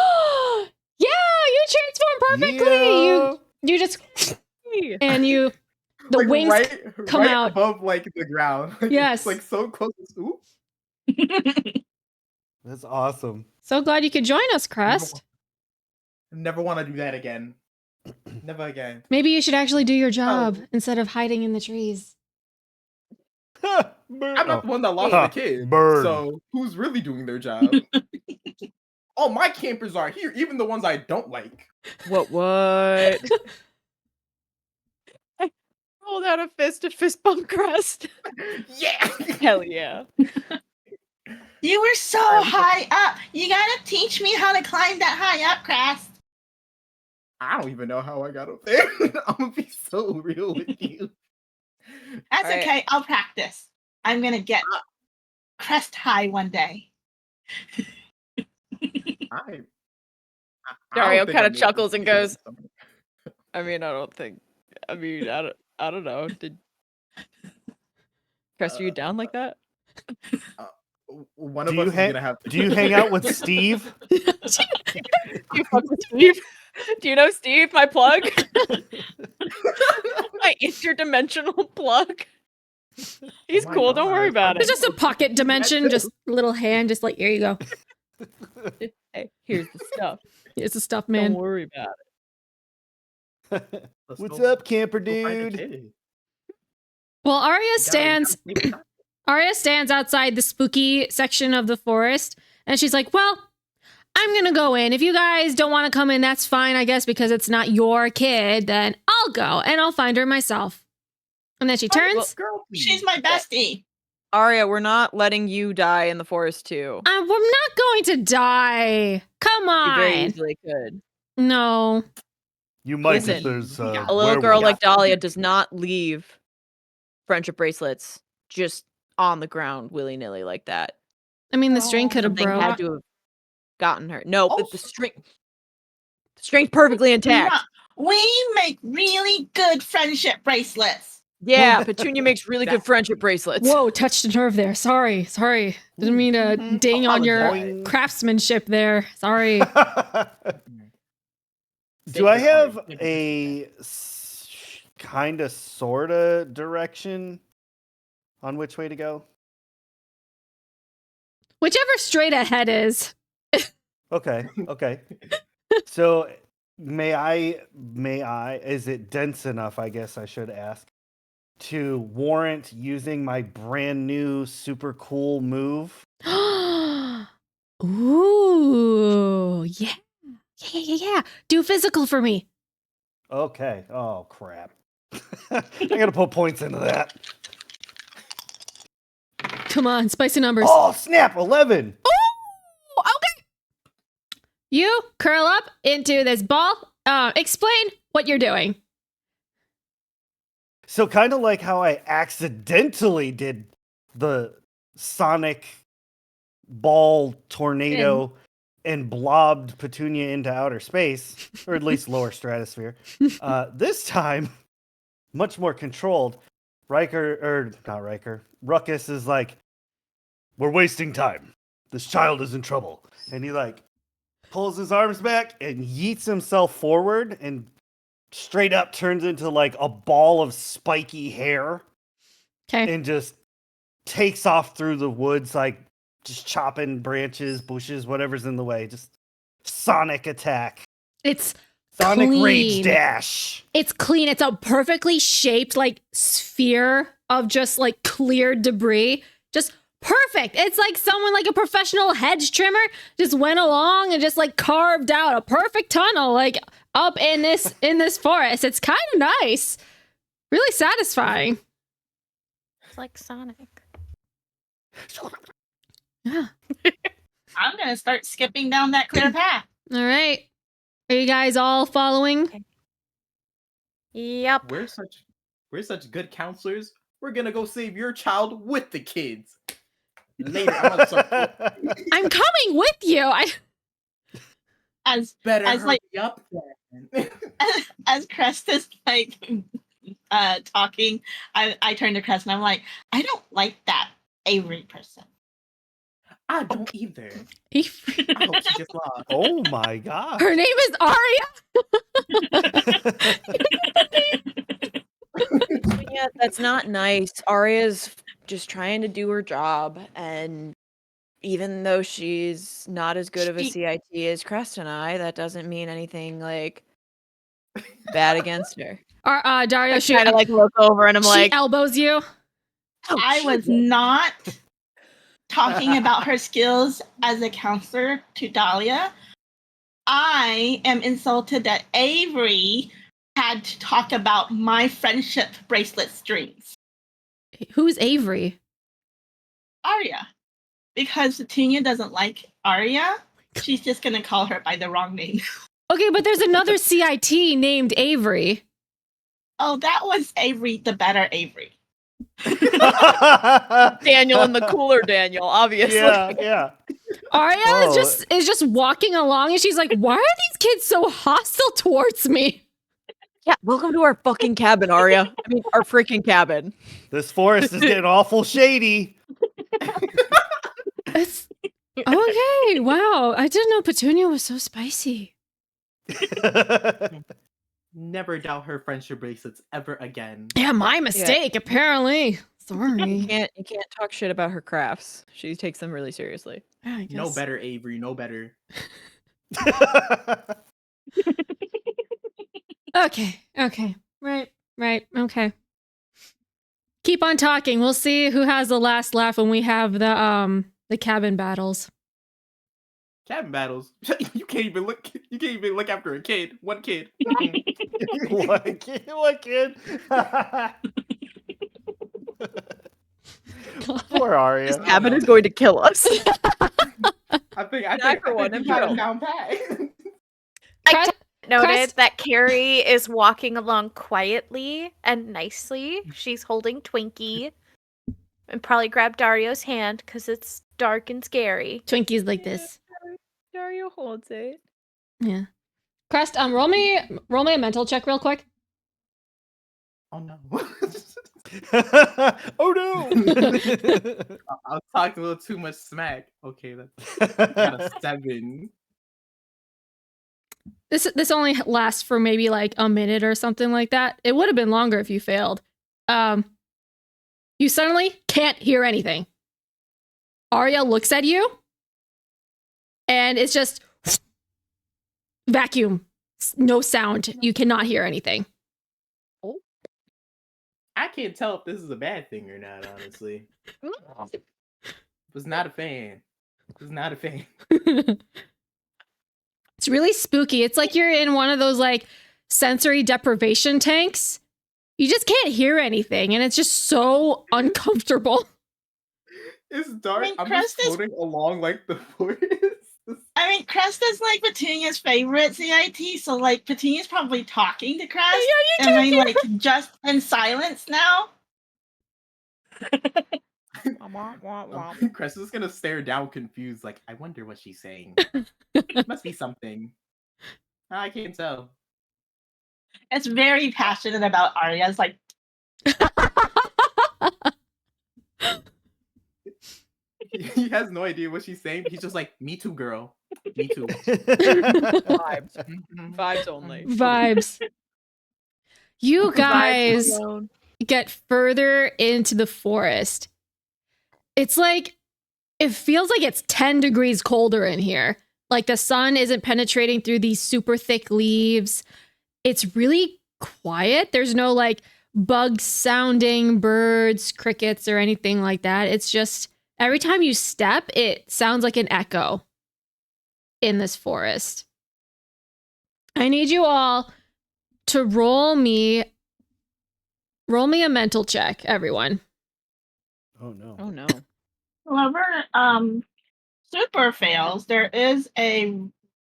Yeah, you transform perfectly. Yeah. You just and you the Like, wings come right out. above like the ground. Like, Yes. it's like so close. Ooh. That's awesome. So glad you could join us, Crest. Never want to do that again. Never again. Maybe you should actually do your job instead of hiding in the trees. I'm not the one that lost Huh. the kid. Burn. So who's really doing their job? All my campers are here, even the ones I don't like. What? I pulled out a fist to fist bump Crest. Yeah. Hell yeah. You were so high up. You gotta teach me how to climb that high up, Crest. I don't even know how I got up there. I'm gonna be so real with you. That's Alright. okay. I'll practice. I'm gonna get crest high one day. I Dario don't think kinda I'm able chuckles to and do that goes, somewhere. I mean, I don't know. Did Crest, are you down like that? One Do of you us is hang? gonna have to. Do you hang out with Steve? Do you fuck with Steve? Do you know Steve, my plug? My interdimensional plug. He's my cool, don't worry God. about It's it. just a pocket dimension, just little hand, just like here you go. Hey, here's the stuff. It's the stuff, Don't man. worry about it. Let's What's go- up, camper go find a dude? kid. Well, Arya You stands gotta save time. Arya stands outside the spooky section of the forest, and she's like, "Well, I'm gonna go in. If you guys don't want to come in, that's fine, I guess, because it's not your kid. Then I'll go and I'll find her myself." And then she turns. well, Girl, She's my bestie. Arya, we're not letting you die in the forest too. We're not going to die. Come You very on. easily could. No. You might Listen, if there's a A little girl werewolf. like Dahlia does not leave friendship bracelets just on the ground willy nilly like that. I mean, the string Oh, could have Something broke. had to have gotten her. No, but the Also- string's perfectly intact. We make really good friendship bracelets. Yeah, Petunia makes really good That's- friendship bracelets. Whoa, touched a nerve there. Sorry. Didn't mean to ding on your Apologize. craftsmanship there. Sorry. Do I Sacred have heart. a kind of sorta direction on which way to go? Whichever straight ahead is. Okay. So may I, is it dense enough, I guess I should ask, to warrant using my brand new super cool move? Ooh, yeah. Yeah. Do physical for me. Okay. Oh, crap. I gotta put points into that. Come on, spicy numbers. Oh, snap. 11. Ooh, okay. You curl up into this ball. Explain what you're doing. So kind of like how I accidentally did the sonic ball tornado and blobbed Petunia into outer space, or at least lower stratosphere. This time, much more controlled. Ruckus is like, we're wasting time. This child is in trouble. And he like pulls his arms back and yeets himself forward and straight up turns into like a ball of spiky hair. Okay. And just takes off through the woods, like just chopping branches, bushes, whatever's in the way. Just sonic attack. It's Sonic clean. rage dash. It's clean. It's a perfectly shaped like sphere of just like cleared debris. Just perfect. It's like someone like a professional hedge trimmer just went along and just like carved out a perfect tunnel like up in this forest. It's kind of nice. Really satisfying. It's like Sonic. Yeah. I'm gonna start skipping down that clear path. All right. Are you guys all following? Yep. We're such good counselors. We're gonna go save your child with the kids. Later, I'm gonna start I'm coming with you. As better as hurry like up then. as Crest is like talking, I turn to Crest and I'm like, I don't like that Avery person. I don't either. Her I hope she gets lost. Oh my god. name is Arya. Yeah, that's not nice. Arya's just trying to do her job, and even though she's not as good of a CIT as Crest and I, that doesn't mean anything like bad against her. Dario, I she kind of like look over and I'm she like, elbows you. I was not talking about her skills as a counselor to Dahlia. I am insulted that Avery had to talk about my friendship bracelet strings. Who's Avery? Arya. Because Petunia doesn't like Arya, she's just gonna call her by the wrong name. Okay, but there's another CIT named Avery. Oh, that was Avery, the better Avery. Daniel and the cooler Daniel, obviously. Yeah. Arya is just walking along and she's like, why are these kids so hostile towards me? Yeah, welcome to our fucking cabin, Arya. I mean, our freaking cabin. This forest is getting awful shady. It's okay. Wow. I didn't know Petunia was so spicy. Never doubt her friendship bracelets ever again. Yeah, my mistake, apparently. Sorry. You can't talk shit about her crafts. She takes them really seriously. Yeah, I No guess. better, Avery. No better. Okay. Right. Okay. Keep on talking. We'll see who has the last laugh when we have the cabin battles. Cabin battles. You can't even look. You can't even look after a kid. One kid. What kid? Poor Arya. This cabin is going to kill us. I think for one, you I'm got thrilled. it down pat. Crest- noted Crest- that Carrie is walking along quietly and nicely. She's holding Twinkie and probably grabbed Dario's hand because it's dark and scary. Twinkie's like this. Dario holds it. Yeah. Crest, roll me a mental check real quick. Oh no. Oh no. I was talking a little too much smack. Okay, that's got a 7. This only lasts for maybe like a minute or something like that. It would have been longer if you failed. You suddenly can't hear anything. Arya looks at you, and it's just vacuum. No sound. You cannot hear anything. I can't tell if this is a bad thing or not, honestly. Was not a fan. Was not a fan. It's really spooky. It's like you're in one of those like sensory deprivation tanks. You just can't hear anything, and it's just so uncomfortable. It's dark. I mean, I'm Crest just is- floating along like the forest. I mean, Crest is like Petunia's favorite CIT, so like Petunia's probably talking to Crest. Yeah, you Am can't I hear. like just in silence now? Crest is gonna stare down confused, like, I wonder what she's saying. Must be something. I can't tell. It's very passionate about Arya's like He has no idea what she's saying. He's just like, me too, girl. Me too. Vibes. Vibes only. Vibes. You Vibes guys alone. get further into the forest. It's like, it feels like it's 10 degrees colder in here. Like the sun isn't penetrating through these super thick leaves. It's really quiet. There's no like bug sounding, birds, crickets, or anything like that. It's just every time you step, it sounds like an echo in this forest. I need you all to roll me a mental check, everyone. Oh no. Oh no. whoever super fails, there is a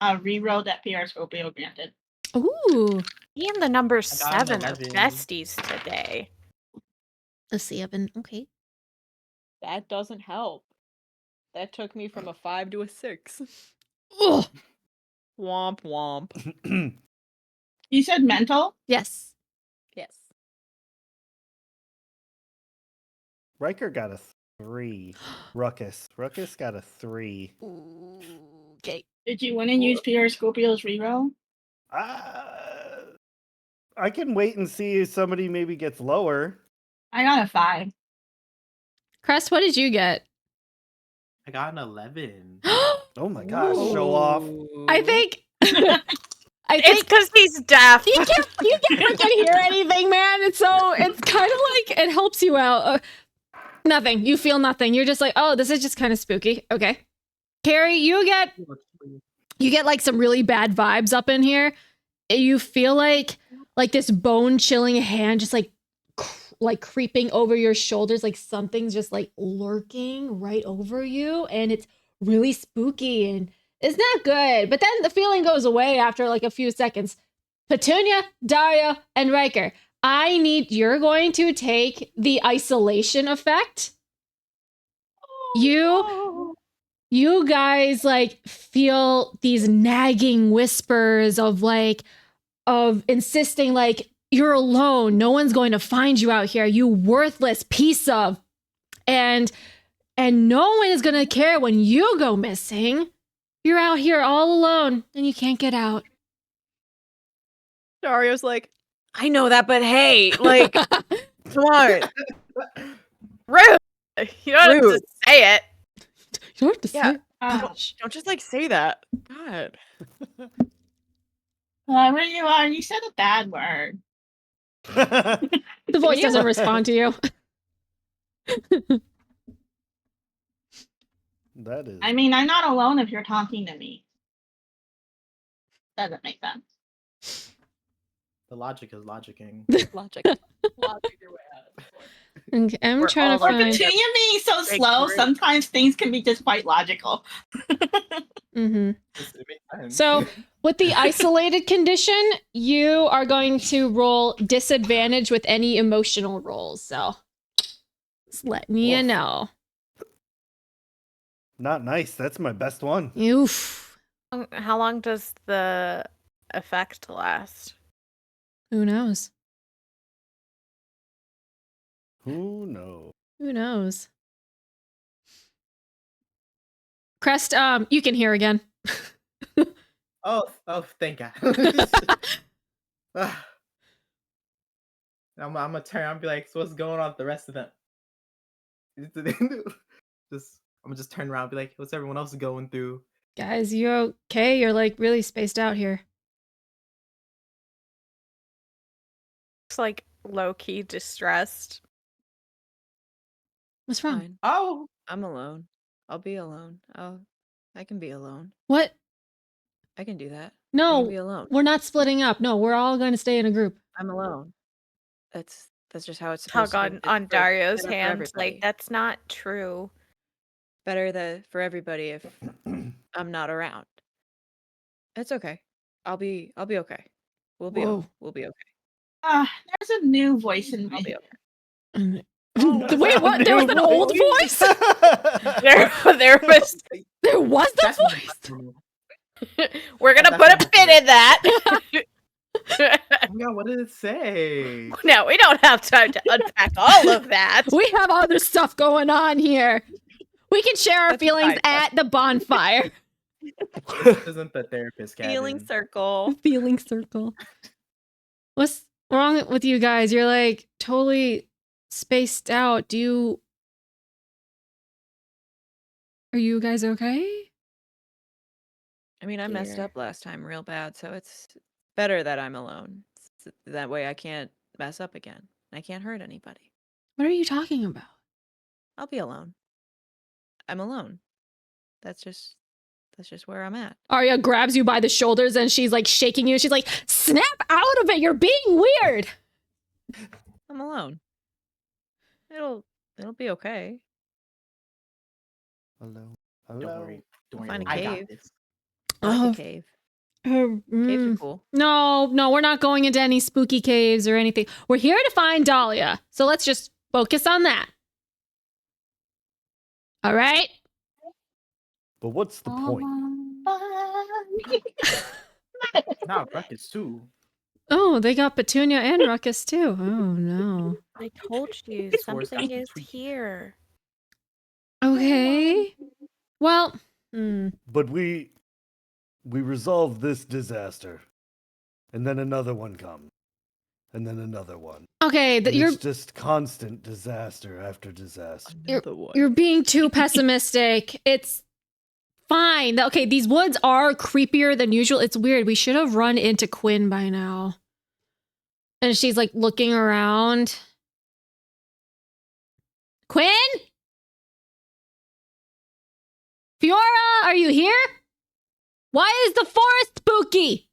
reroll that PR Scorpio granted. Ooh, Me and the number I got an 7 are 11. besties today. a 7. Okay. That doesn't help. That took me from a 5 to a 6. Oh, Womp womp. You said mental? yes. Yes. Riker got a 3. Ruckus got a 3. Okay. Did you win and use PR Scorpio's reroll? I can wait and see if somebody maybe gets lower. I got a 5. Crest, what did you get? I got an 11. Oh my gosh, show off. I think. I It's think because he's deaf. you can't freaking hear anything, man. It's kind of like it helps you out. Nothing. You feel nothing. You're just like, oh, this is just kind of spooky. Okay. Carrie, you get like some really bad vibes up in here. You feel like this bone chilling hand just like creeping over your shoulders, like something's just like lurking right over you, and it's really spooky and it's not good. But then the feeling goes away after like a few seconds. Petunia, Dario, and Riker, you're going to take the isolation effect. You guys like feel these nagging whispers of insisting like you're alone. No one's going to find you out here. You worthless piece of. And no one is going to care when you go missing. You're out here all alone and you can't get out. Dario's like, I know that, but hey, like, come on. Rude. You don't have to Rude. say it. You don't have to Yeah. say. Don't just like say that. God. Whoever you are, you said a bad word. The voice doesn't respond to you. That is. I mean, I'm not alone if you're talking to me. Doesn't make sense. The logic is logicking. Logic. Logic your way out of this one. Okay, I'm We're trying to all Or find. Petunia being so Big slow, group. sometimes things can be just quite logical. Mm-hmm. It makes sense. So, with the isolated condition, you are going to roll disadvantage with any emotional rolls. So, just letting you Oof. know. Not nice. That's my best one. Oof. How long does the effect last? Who knows? Who knows? Who knows? Crest, you can hear again. oh, thank God. I'm gonna turn. I'll be like, so what's going on with the rest of them? Just I'm gonna just turn around and be like, what's everyone else going through? Guys, you okay? You're like really spaced out here. It's like low key distressed. What's wrong? Fine. Oh, I'm alone. I'll be alone. I can be alone. What? I can do that. I No, can be alone. we're not splitting up. No, we're all going to stay in a group. I'm alone. That's just how it's supposed Tug to be. on Dario's better for hand. everybody. Like, that's not true. Better for everybody if I'm not around. It's okay. I'll be okay. We'll be Whoa. we'll be okay. There's a new voice in my I'll be head. okay. Wait, what? There was an old voice? There was. There was the that's voice? We're gonna That's put a not pin in that. oh my god, what did it say? No, we don't have time to unpack all of that. We have other stuff going on here. We can share our That's a feelings side at the bonfire. This isn't the therapist cabin. Feeling circle. Feeling circle. What's wrong with you guys? You're like totally spaced out. Are you guys okay? I mean, I messed Here. up last time real bad, so it's better that I'm alone. That way I can't mess up again. I can't hurt anybody. What are you talking about? I'll be alone. I'm alone. That's just where I'm at. Arya grabs you by the shoulders and she's like shaking you. She's like, snap out of it. You're being weird. I'm alone. It'll be okay. Hello. Don't worry. Don't worry. Find a I got cave. this. I like Oh, a cave. Caves are cool. No, we're not going into any spooky caves or anything. We're here to find Dahlia. So let's just focus on that. All right? But what's the point? Not Ruckus too. Oh, they got Petunia and Ruckus too. Oh, no. I told you Force something got is tweaked. here. Okay. Well, But we resolved this disaster, and then another one comes, and then another one. okay, And you're it's just constant disaster after disaster. Another one. you're being too pessimistic. It's fine. Okay, these woods are creepier than usual. It's weird. We should have run into Quinn by now. And she's like looking around. Quinn? Fiora, are you here? Why is the forest spooky?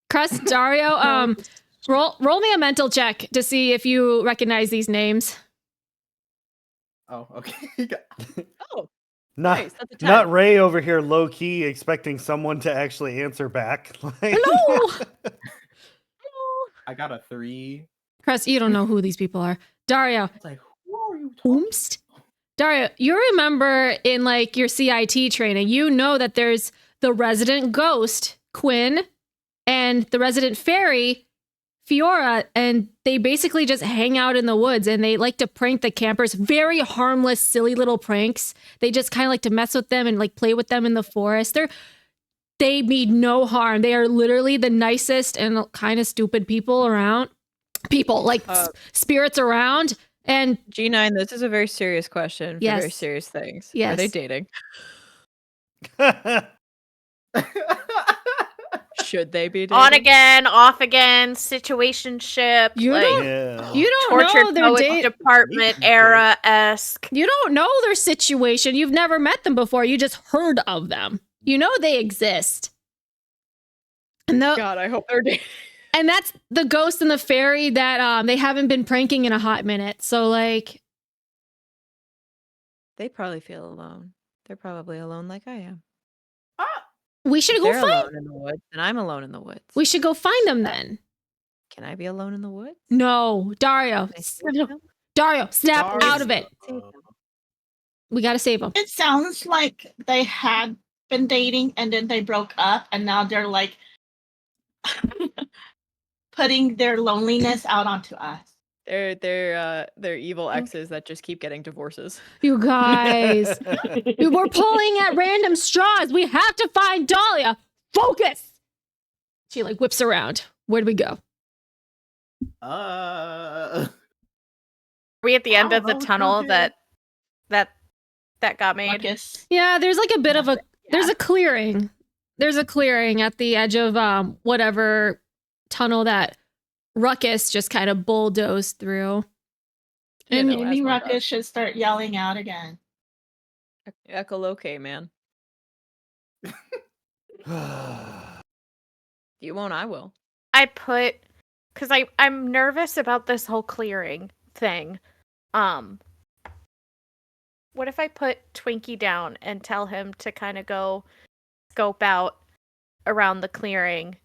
Crest, Dario, roll me a mental check to see if you recognize these names. Oh, okay. Oh, Not, nice. That's a 10. not Ray over here, low key, expecting someone to actually answer back. Like- Hello? I got a 3. Crest, you don't know who these people are. Dario, It's like, who are you talking? Oomst? Dario, you remember in like your CIT training, you know that there's the resident ghost, Quinn, and the resident fairy, Fiora, and they basically just hang out in the woods and they like to prank the campers. Very harmless, silly little pranks. They just kind of like to mess with them and like play with them in the forest. They mean no harm. They are literally the nicest and kind of stupid people around. People like spirits around. And G9, this is a very serious question for very Yes. serious things. Yes. Are they dating? Should they be dating? On again, off again, situationship. You like, don't- yeah. you don't tortured know their poets date. department era esque. You don't know their situation. You've never met them before. You just heard of them. You know they exist. And God, I hope they're dating. and that's the ghost and the fairy that they haven't been pranking in a hot minute. So like They probably feel alone. They're probably alone like I am. we should If go they're find alone in the woods, and I'm alone in the woods. we should go find them then. Can I be alone in the woods? No, Dario. Can I save them? Dario, snap Dario. out of it. We gotta save them. It sounds like they had been dating and then they broke up and now they're like putting their loneliness out onto us. They're evil exes that just keep getting divorces. You guys. We're pulling at random straws. We have to find Dahlia. Focus. She like whips around. Where do we go? Are we at the end I of the don't know, tunnel dude. that that got made. Ruckus. Yeah, there's like a bit of a there's Yeah. a clearing. There's a clearing at the edge of whatever tunnel that Ruckus just kind of bulldozed through. You And know, as Maybe one Ruckus does. should start yelling out again. Echolocated, man. You won't, I will. I put, because I'm nervous about this whole clearing thing. What if I put Twinkie down and tell him to kind of go scope out around the clearing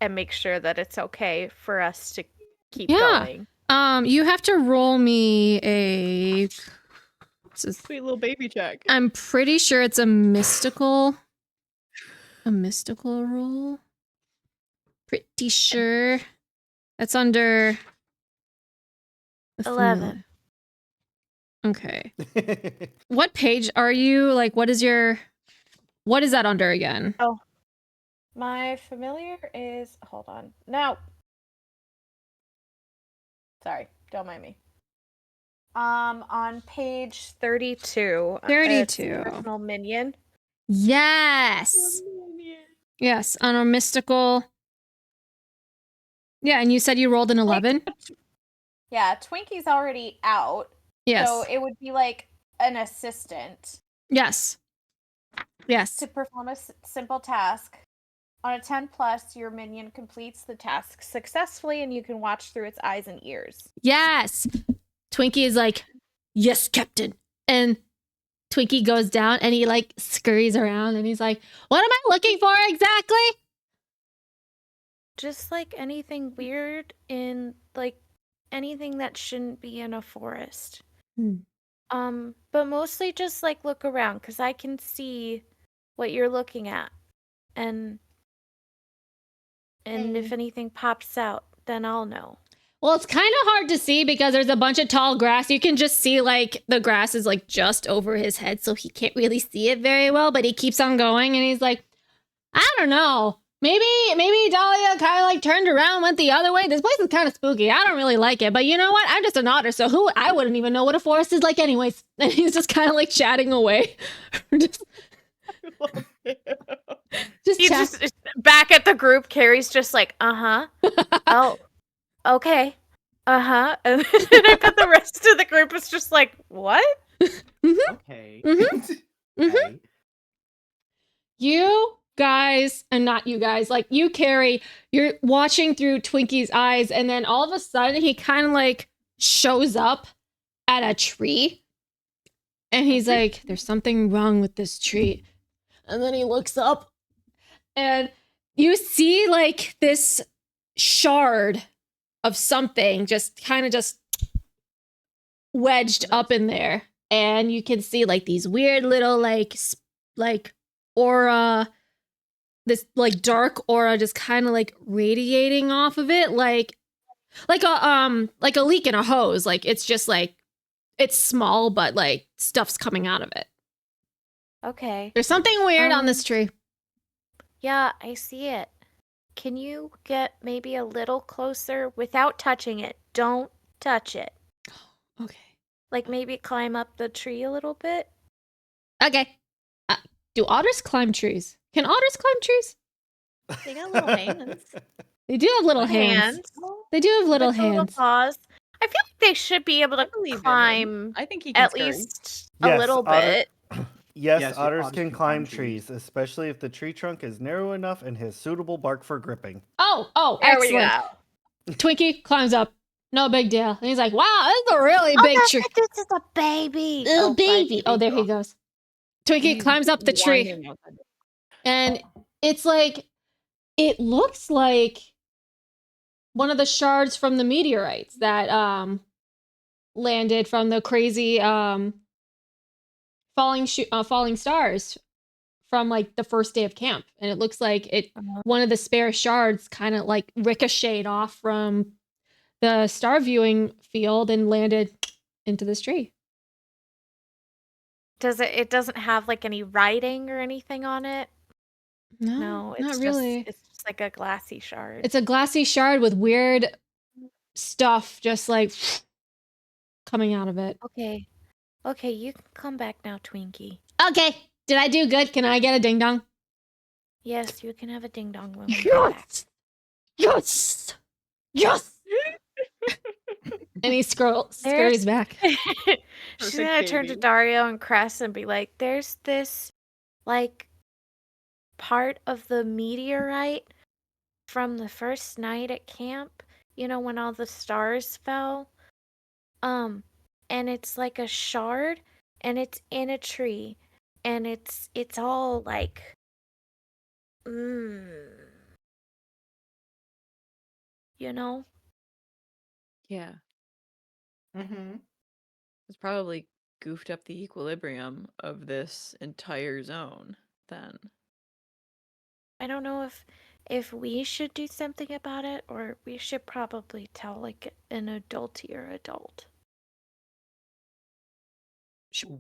and make sure that it's okay for us to keep Yeah. going? you have to roll me a Sweet little baby check. I'm pretty sure it's a mystical roll. Pretty sure. That's under the 11. Okay. What page are you? Like, what is that under again? Oh, my familiar is, hold on. No. Sorry, don't mind me. On page 32. 32. Personal minion. Yes. Yes, on a mystical. Yeah, and you said you rolled an 11? Yeah, Twinkie's already out. Yes. So it would be like an assistant Yes. Yes. to perform a simple task. On a 10 plus, your minion completes the task successfully and you can watch through its eyes and ears. Yes. Twinkie is like, yes, Captain. And Twinkie goes down and he like scurries around and he's like, what am I looking for exactly? Just like anything weird in like anything that shouldn't be in a forest. But mostly just like look around because I can see what you're looking at. And if anything pops out, then I'll know. Well, it's kind of hard to see because there's a bunch of tall grass. You can just see like the grass is like just over his head, so he can't really see it very well, but he keeps on going and he's like, I don't know. Maybe Dahlia kind of like turned around, went the other way. This place is kind of spooky. I don't really like it, but you know what? I'm just an otter, so I wouldn't even know what a forest is like anyways. And he's just kind of like chatting away. just He's chat- just back at the group. Carrie's just like, oh, okay, and then I bet the rest of the group is just like, what? Okay. Okay. You guys, and not you guys, like you, Carrie, you're watching through Twinkie's eyes, and then all of a sudden he kind of like shows up at a tree. And he's like, there's something wrong with this tree. And then he looks up and you see like this shard of something just kind of just wedged up in there. And you can see like these weird little like aura, this like dark aura just kind of like radiating off of it, like a leak in a hose. Like it's just like it's small, but like stuff's coming out of it. Okay. There's something weird on this tree. Yeah, I see it. Can you get maybe a little closer without touching it? Don't touch it. Okay. Like maybe climb up the tree a little bit. Okay. Do otters climb trees? Can otters climb trees? They got little hands. They do have little hands. They do have little With the little hands. paws. I feel like they should be able to believe in them. climb I think he can at scurry. least a Yes, little otter- bit. Yes, otters can climb trees, especially if the tree trunk is narrow enough and has suitable bark for gripping. Oh, There we excellent. go. Twinkie climbs up. No big deal. And he's like, wow, this is a really big tree. This is a baby. Little baby. Oh, there he goes. Twinkie climbs up the tree. Whining outside. And it's like, it looks like one of the shards from the meteorites that landed from the crazy falling stars from like the first day of camp. And it looks like one of the spare shards kind of like ricocheted off from the star viewing field and landed into this tree. It doesn't have like any writing or anything on it? No, it's not really. It's just like a glassy shard. It's a glassy shard with weird stuff just like coming out of it. Okay. Okay, you can come back now, Twinkie. Okay. Did I do good? Can I get a ding dong? Yes, you can have a ding dong when we get back. Yes. Yes. And he scurries back. She's Perfect gonna turn to baby. Dario and Cress and be like, there's this, like, part of the meteorite from the first night at camp, you know, when all the stars fell. And it's like a shard, and it's in a tree, and it's all like, you know? Yeah. Mm-hmm. It's probably goofed up the equilibrium of this entire zone then. I don't know if we should do something about it, or we should probably tell like an adultier adult.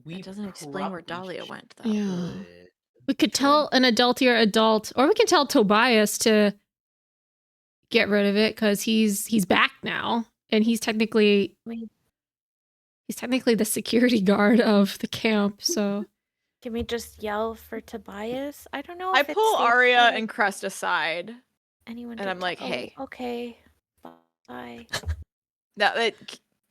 We That doesn't explain where probably Dahlia went, though. Yeah. should. We could tell an adultier adult, or we can tell Tobias to get rid of it because he's back now, and he's technically the security guard of the camp. So Can we just yell for Tobias? I don't know. I If it's pull safe Arya for and Crest aside. anyone and to I'm like, tell- hey. okay, bye.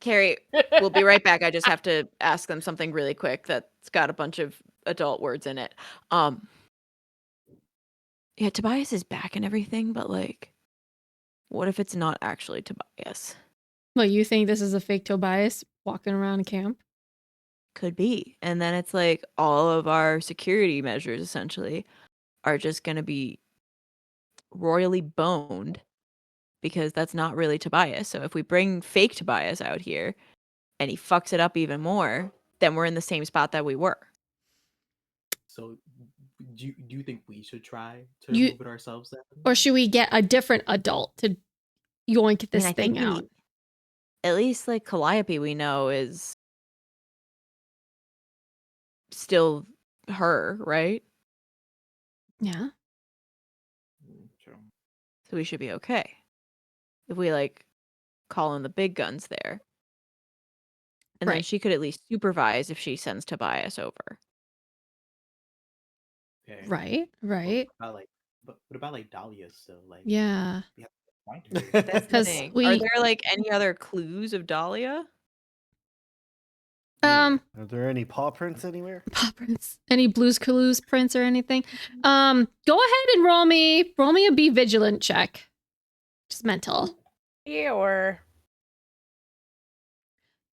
Carrie, we'll be right back. I just have to ask them something really quick that's got a bunch of adult words in it. Yeah, Tobias is back and everything, but like, what if it's not actually Tobias? well, you think this is a fake Tobias walking around camp? Could be. And then it's like all of our security measures essentially are just going to be royally boned because that's not really Tobias. So if we bring fake Tobias out here and he fucks it up even more, then we're in the same spot that we were. So, do you think we should try to You- remove it ourselves then? Or should we get a different adult to yoink this I thing think out? At least like Calliope we know is still her, right? Yeah. True. So we should be okay. If we like call in the big guns there. And then Right. she could at least supervise if she sends Tobias over. Okay. Right. Right. What about like Dahlia still? Like, Yeah. we have to find her. That's the 'Cause thing. we- Are there like any other clues of Dahlia? Are there any paw prints anywhere? Paw prints. Any Blues Clues prints or anything? Go ahead and roll me a be vigilant check. Just mental. Yeah, or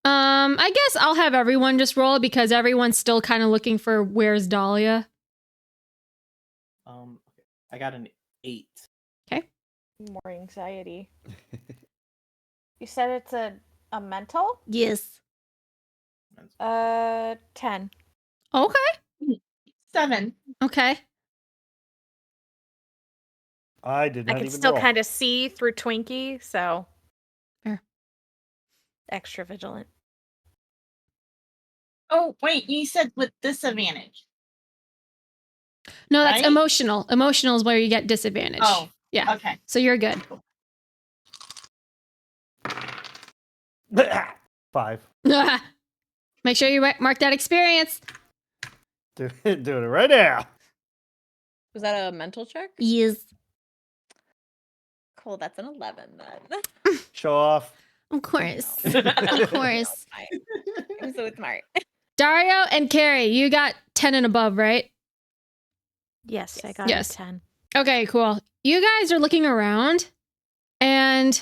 I guess I'll have everyone just roll because everyone's still kind of looking for where's Dahlia. Okay. I got an 8. more anxiety. You said it's a mental? Yes. 10. Okay. 7. Okay. I did I not can even still roll. kind of see through Twinkie, so Fair. extra vigilant. Oh, wait, you said with disadvantage. No, that's Right? emotional. Emotional is where you get disadvantage. Oh, Yeah. okay. So you're good. 5. Make sure you mark that experience. Doing it right now. Was that a mental check? Yes. Cool, that's an 11 then. Show off. Of course. Of course. I'm so smart. Dario and Carrie, you got 10 and above, right? Yes, I got Yes. a 10. Okay, cool. You guys are looking around and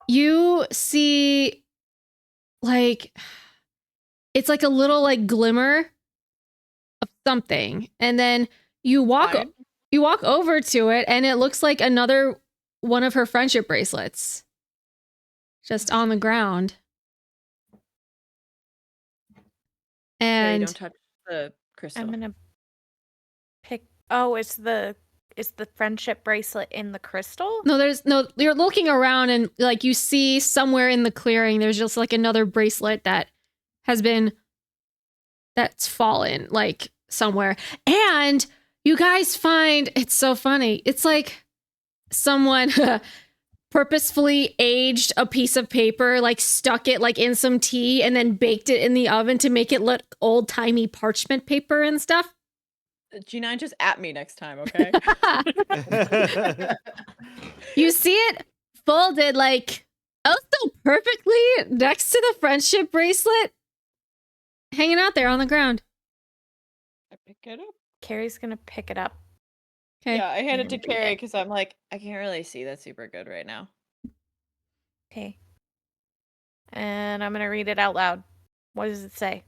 you see like it's like a little like glimmer of something. And then you walk over to it and it looks like another one of her friendship bracelets just on the ground. Carrie, And don't touch the crystal. I'm gonna pick. Oh, is the friendship bracelet in the crystal? you're looking around and like you see somewhere in the clearing there's just like another bracelet that's fallen like somewhere. And you guys find it's so funny. It's like someone purposefully aged a piece of paper, like stuck it like in some tea and then baked it in the oven to make it look old-timey parchment paper and stuff. G9, just at me next time, okay? You see it folded like oh so perfectly next to the friendship bracelet hanging out there on the ground. I pick it up. Carrie's gonna pick it up. Okay. Yeah, I hand it to And read Carrie it. because I'm like, I can't really see that super good right now. Okay. And I'm gonna read it out loud. What does it say?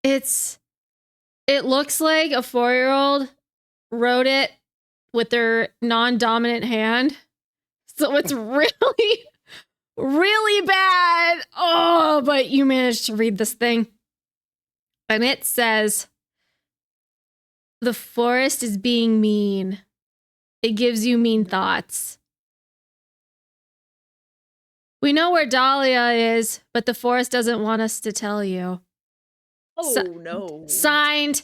It looks like a 4-year-old wrote it with their non-dominant hand. So it's really, really bad. Oh, but you managed to read this thing. And it says, "The forest is being mean. It gives you mean thoughts. We know where Dahlia is, but the forest doesn't want us to tell you. Oh, So- no. Signed,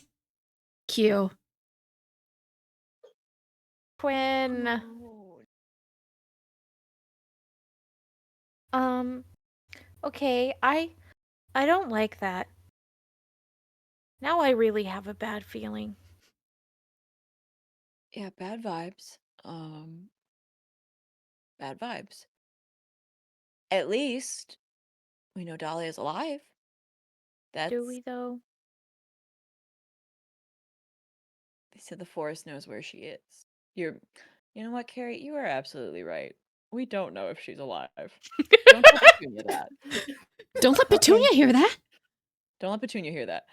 Q." Quinn. No. Okay, I don't like that. Now I really have a bad feeling. Yeah, bad vibes. Bad vibes. At least we know Dahlia's alive. That's Do we though? They said the forest knows where she is. You know what, Carrie? You are absolutely right. We don't know if she's alive. Don't tell Petunia that. Don't let Petunia hear that. Don't let Petunia hear that.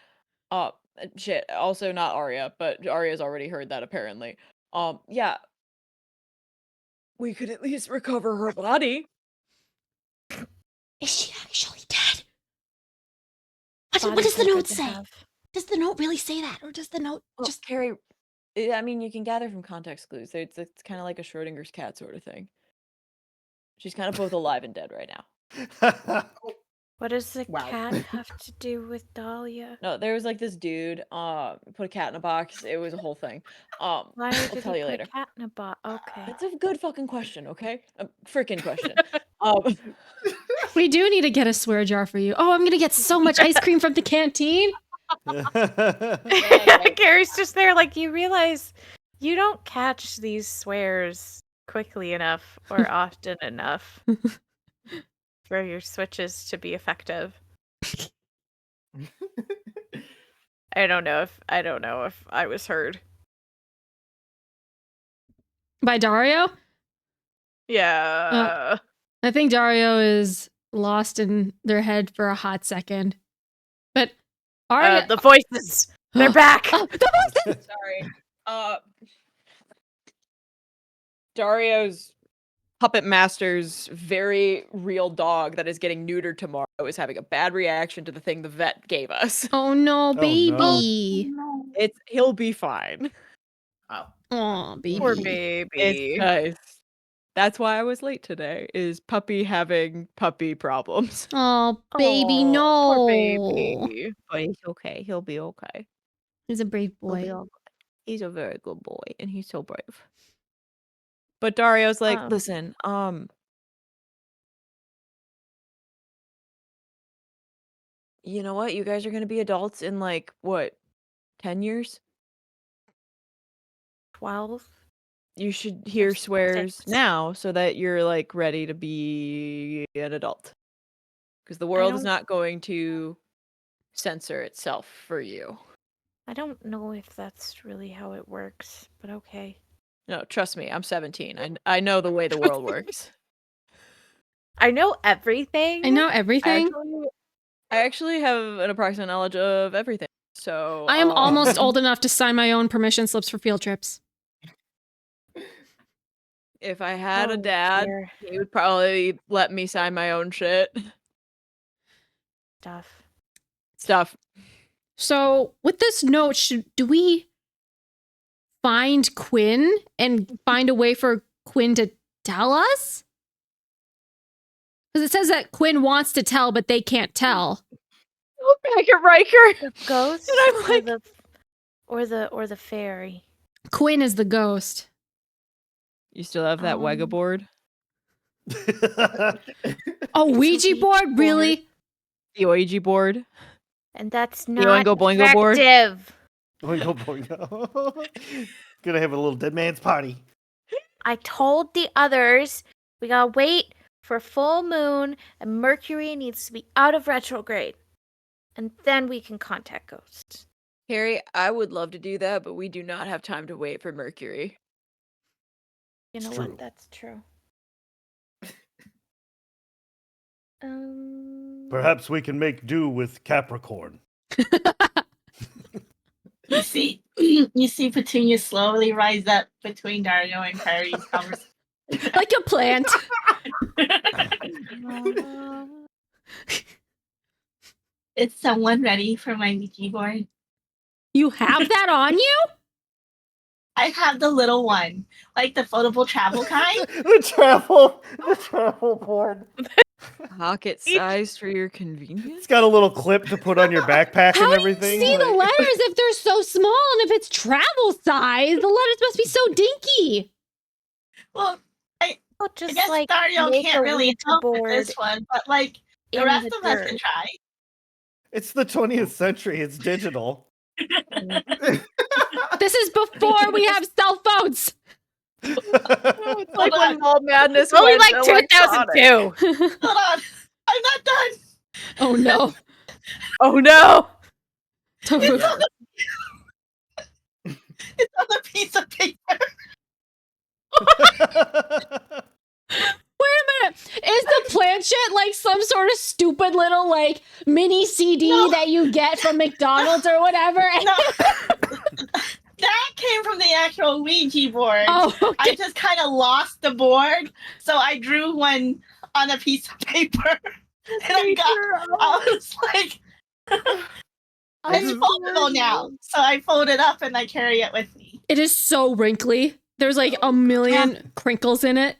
Shit. Also not Arya, but Arya's already heard that apparently. Yeah. We could at least recover her body. Is she actually dead? What Bodies does the are good note to say? have. Does the note really say that? Or does the note Well, just. Carrie, I mean, you can gather from context clues. It's kind of like a Schrodinger's cat sort of thing. She's kind of both alive and dead right now. What does the Wow. cat have to do with Dahlia? No, there was like this dude, put a cat in a box. It was a whole thing. Why I'll did tell he you put later. a cat in a box? Okay. That's a good fucking question, okay? A freaking question. Um, We do need to get a swear jar for you. Oh, I'm gonna get so much ice cream from the canteen. Gary's just there, like, you realize you don't catch these swears quickly enough or often enough for your switches to be effective. I don't know if I was heard. By Dario? Yeah. I think Dario is lost in their head for a hot second. But Arya. The voices. They're back. Oh, the voices! sorry. Dario's puppet master's very real dog that is getting neutered tomorrow is having a bad reaction to the thing the vet gave us. Oh no, no. baby. He'll be fine. Oh. Oh, baby. Poor It's baby. nice. That's why I was late today. Is puppy having puppy problems? Oh, baby, Aw, no. Poor baby. But he's okay. He'll be okay. He's a brave He'll be boy. all good. He's a very good boy, and he's so brave. But Dario's like, listen, you know what? You guys are gonna be adults in like what, 10 years? 12. You should hear There's swears 6. now so that you're like ready to be an adult. Because the world is don't- not going to censor itself for you. I don't know if that's really how it works, but okay. No, trust me, I'm 17. I know the way the world works. I know everything. I know everything. I actually have an approximate knowledge of everything. So I am almost old enough to sign my own permission slips for field trips. If I had a Oh, dad, dear. he would probably let me sign my own shit. Stuff. So, with this note, do we find Quinn and find a way for Quinn to tell us? Because it says that Quinn wants to tell, but they can't tell. Look back at Riker. The ghost And I'm like- or the fairy. Quinn is the ghost. You still have that Wega board? A Ouija board? Really? The Ouija board. And that's The not Oingo Boingo board? effective. Boingo boingo. Gonna have a little dead man's party. I told the others we gotta wait for full moon and Mercury needs to be out of retrograde. And then we can contact ghosts. Harry, I would love to do that, but we do not have time to wait for Mercury. You know It's what? true. That's true. Perhaps we can make do with Capricorn. You see, Petunia slowly rise up between Dario and Kyrie's conversation. Like a plant. Is someone ready for my Ouija board? You have that on you? I have the little one, like the foldable travel kind. the travel board. Pocket sized for your convenience? It's got a little clip to put on your backpack How and do everything. you see the like- letters if they're so small and if it's travel size? The letters must be so dinky. Well, Well, I just guess like Dario make can't a really Ouija help with board this one, but like the in rest the of us dirt. can try. It's the 20th century. It's digital. This is before we have cell phones. It's like Hold when Mall Madness Only went like electronic. 2002. Hold on, I'm not done. Oh no. Oh no! It's on the, it's on the piece of paper. Wait a minute. Is the planchette like some sort of stupid little like mini CD No. that you get from McDonald's or whatever? No, that came from the actual Ouija board. Oh, okay. I just kind of lost the board, so I drew one on a piece of paper, and I was like, it's foldable now, so I fold it up and I carry it with me. It is so wrinkly. There's like a million crinkles in it.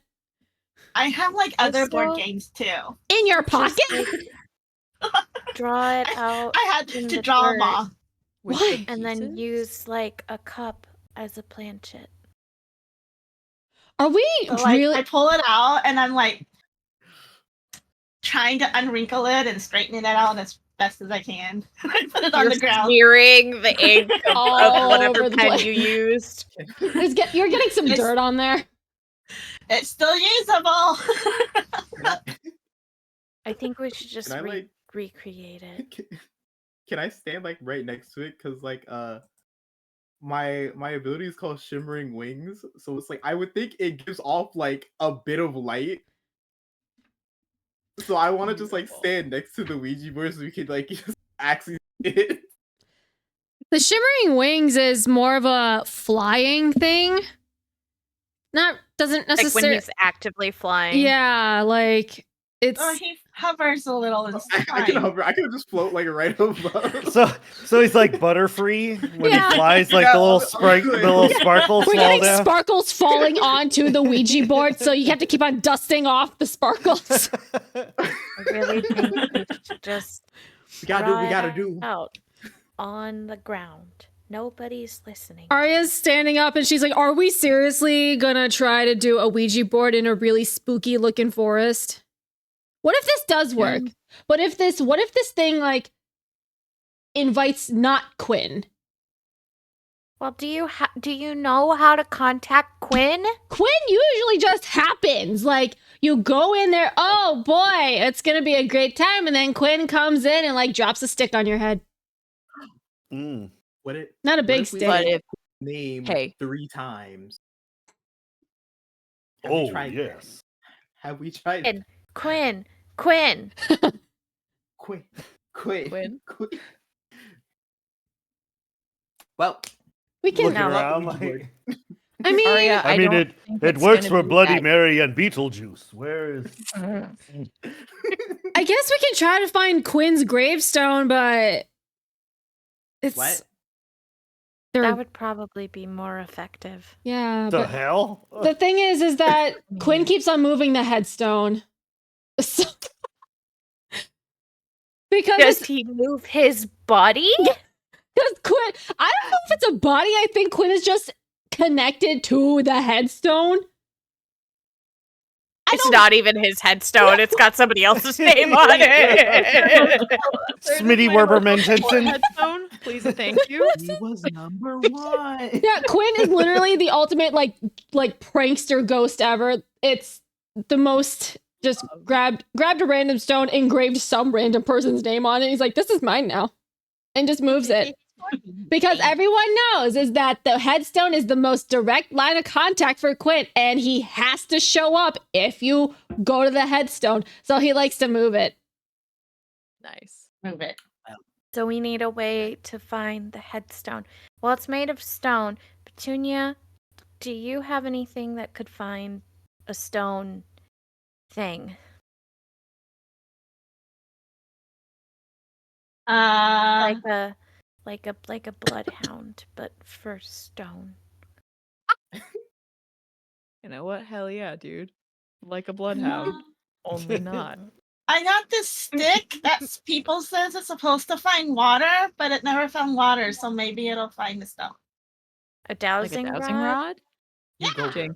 I have like other board games too. In your pocket? Draw it out I had in to the draw them dirt. all. With Why? the and then pieces? use like a cup as a planchette. Are we So, like, really? I pull it out and I'm like trying to unwrinkle it and straighten it out as best as I can. I put it on You're the ground. smearing the ink of All whatever over the pen place. you used. You're getting some It's- dirt on there. It's still usable. I think we should just Can I, like- recreate it. Can I stand like right next to it? Cause like my ability is called Shimmering Wings, so it's like I would think it gives off like a bit of light. So I want to just like stand next to the Ouija board so we could like just actually see it. The shimmering wings is more of a flying thing. Doesn't Like when necessarily. he's actively flying. Yeah, like it's. Oh, he hovers a little. And I can hover. I can just float like right above. So he's like Butterfree when Yeah. he flies, like Yeah, the little I'm good. the little sparkles We're fall getting down. sparkles falling onto the Ouija board, so you have to keep on dusting off the sparkles. I really think we should just We gotta do. What we draw gotta it do. out on the ground. Nobody's listening. Arya's standing up and she's like, "Are we seriously gonna try to do a Ouija board in a really spooky looking forest? What if this does work? What if this thing like invites not Quinn? Well, do you know how to contact Quinn? Quinn usually just happens. Like you go in there, oh boy, it's gonna be a great time, and then Quinn comes in and like drops a stick on your head. Mm. What it? Not a what big if we, stick. But like, if name Hey. 3 times. Have we Oh tried that? yes. Have we tried? And Quinn. Quit. Quinn? Well, We can. Looking No. around Ouija board. like. I mean, Arya, I mean, don't it think it it's works gonna for be Bloody that- Mary and Beetlejuice. Where is? I guess we can try to find Quinn's gravestone, but it's What? there. That would probably be more effective. Yeah, The but hell? the thing is that Quinn keeps on moving the headstone. So- because Does he move his body? Quinn, I don't know if it's a body. I think Quinn is just connected to the headstone. It's not even his headstone. It's got somebody else's name on it. Smitty Werberman Jensen. Headstone, please and thank you. He was number 1. Yeah, Quinn is literally the ultimate like prankster ghost ever. It's the most just grabbed a random stone, engraved some random person's name on it. He's like, "This is mine now," and just moves it. Because everyone knows is that the headstone is the most direct line of contact for Quinn, and he has to show up if you go to the headstone. So he likes to move it. Nice. Move it. So we need a way to find the headstone. Well, it's made of stone. Petunia, do you have anything that could find a stone thing? Like a bloodhound, but for stone. You know what? Hell yeah, dude. Like a bloodhound. Only not. I got this stick that people says it's supposed to find water, but it never found water, so maybe it'll find the stone. A Like a dowsing dowsing rod? rod? You go, Jinx.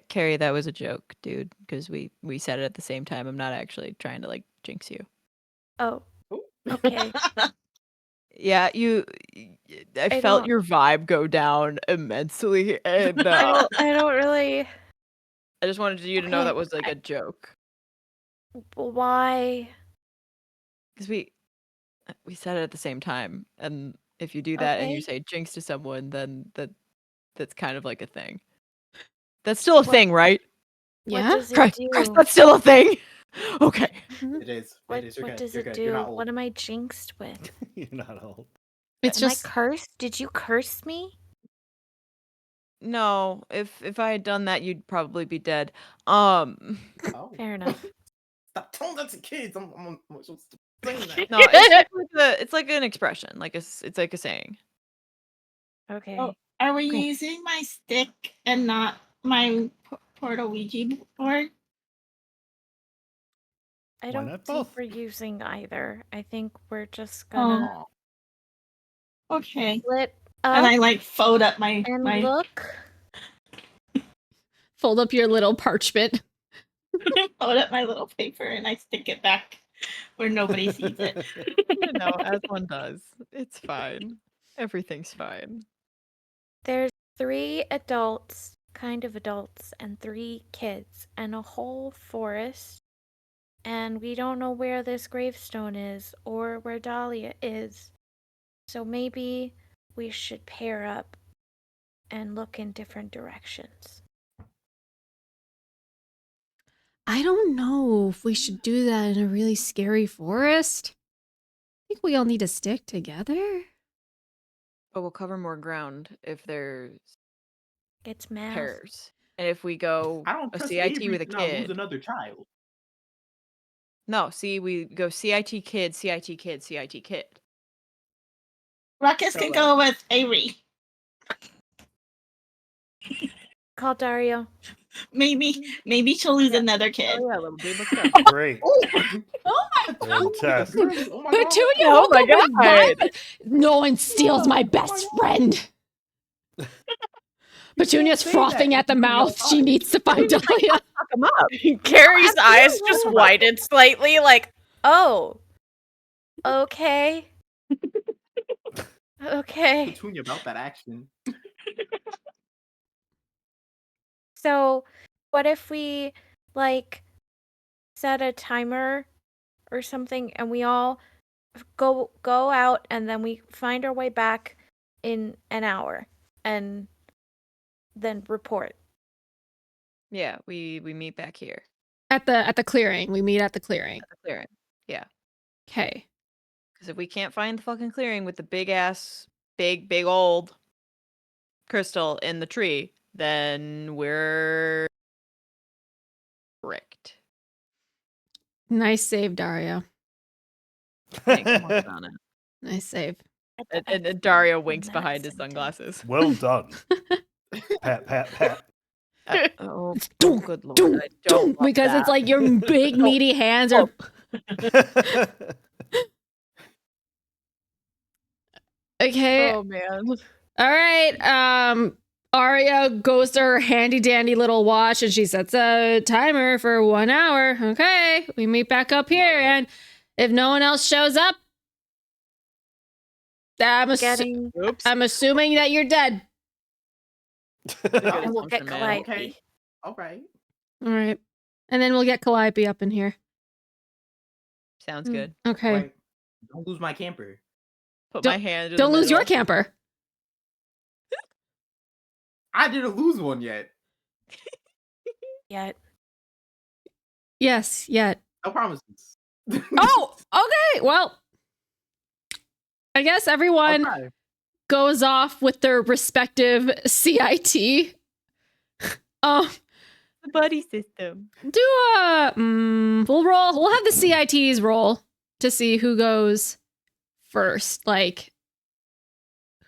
Carrie, that was a joke, dude, because we said it at the same time. I'm not actually trying to like jinx you. Oh, okay. Yeah, I felt don't- your vibe go down immensely, and I don't really. I just wanted you to know Okay, that was like a joke. Why? Because we said it at the same time, and if you do that and you Okay. say jinx to someone, then that's kind of like a thing. That's still a thing, right? What Yeah. does it Chris, do? that's still a thing. Okay. It is. What, It is. You're what good. does You're it good. You're do? not old. What am I jinxed with? You're not old. It's Am just I cursed? Did you curse me? No, if I had done that, you'd probably be dead. Oh. Fair enough. Stop telling that to kids. I'm supposed to saying that. No, it's like an expression, it's like a saying. Okay. Oh, are we Cool. using my stick and not my portal Ouija board? I Why don't not think both? we're using either. I think we're just gonna Aw. Okay. split And up I like fold up my and look. fold up your little parchment. fold up my little paper and I stick it back where nobody sees it. You know, as one does. It's fine. Everything's fine. There's 3 adults, kind of adults, and 3 kids, and a whole forest. And we don't know where this gravestone is or where Dahlia is. So maybe we should pair up and look in different directions. I don't know if we should do that in a really scary forest. I think we all need to stick together. But we'll cover more ground if there's It's math. pairs. And if we go I don't a trust CIT Avery with a to not lose kid. another child. No, see, we go CIT kid, CIT kid, CIT kid. Ruckus So, can go with Avery. Call Dario. Maybe she'll lose another kid. Oh yeah, little dude, let's go. Great. Oh Fantastic. Oh my god. Petunia, Oh my welcome God. back. No one steals my best friend. Petunia's say frothing that at the if you mouth. don't She know. needs to find Dahlia. Fuck him up. Carrie's Oh, eyes absolutely. just widened slightly, like, oh, okay. Okay. Petunia about that action. So, what if we, like, set a timer or something and we all go out and then we find our way back in an hour and then report? Yeah, we meet back here At the clearing. We meet at the clearing. at the clearing. Yeah. Okay. Because if we can't find the fucking clearing with the big old crystal in the tree, then we're bricked. Nice save, Dario. Thanks, I'm working on it. Nice save. And Dario winks that behind his sentence. sunglasses. Well done. Pat, pat, pat. Oh, Dunk, good lord. dunk, I don't dunk, love because that. it's like your big meaty hands are. Okay. Oh man. All right. Arya goes to her handy dandy little watch and she sets a timer for 1 hour. Okay, we meet back up here, and if no one else shows up, Getting. Oops. I'm assuming that you're dead. Good And we'll get assumption, man. Calliope. Okay. All right. All right, and then we'll get Calliope up in here. Sounds good. Okay. Like, don't lose my camper. Put my hand in Don't the lose your middle. camper. I didn't lose one yet. Yet. Yes, yet. No promises. Oh, okay. Well, I guess everyone Okay. goes off with their respective CIT. The buddy system. We'll roll. We'll have the CITs roll to see who goes first. Like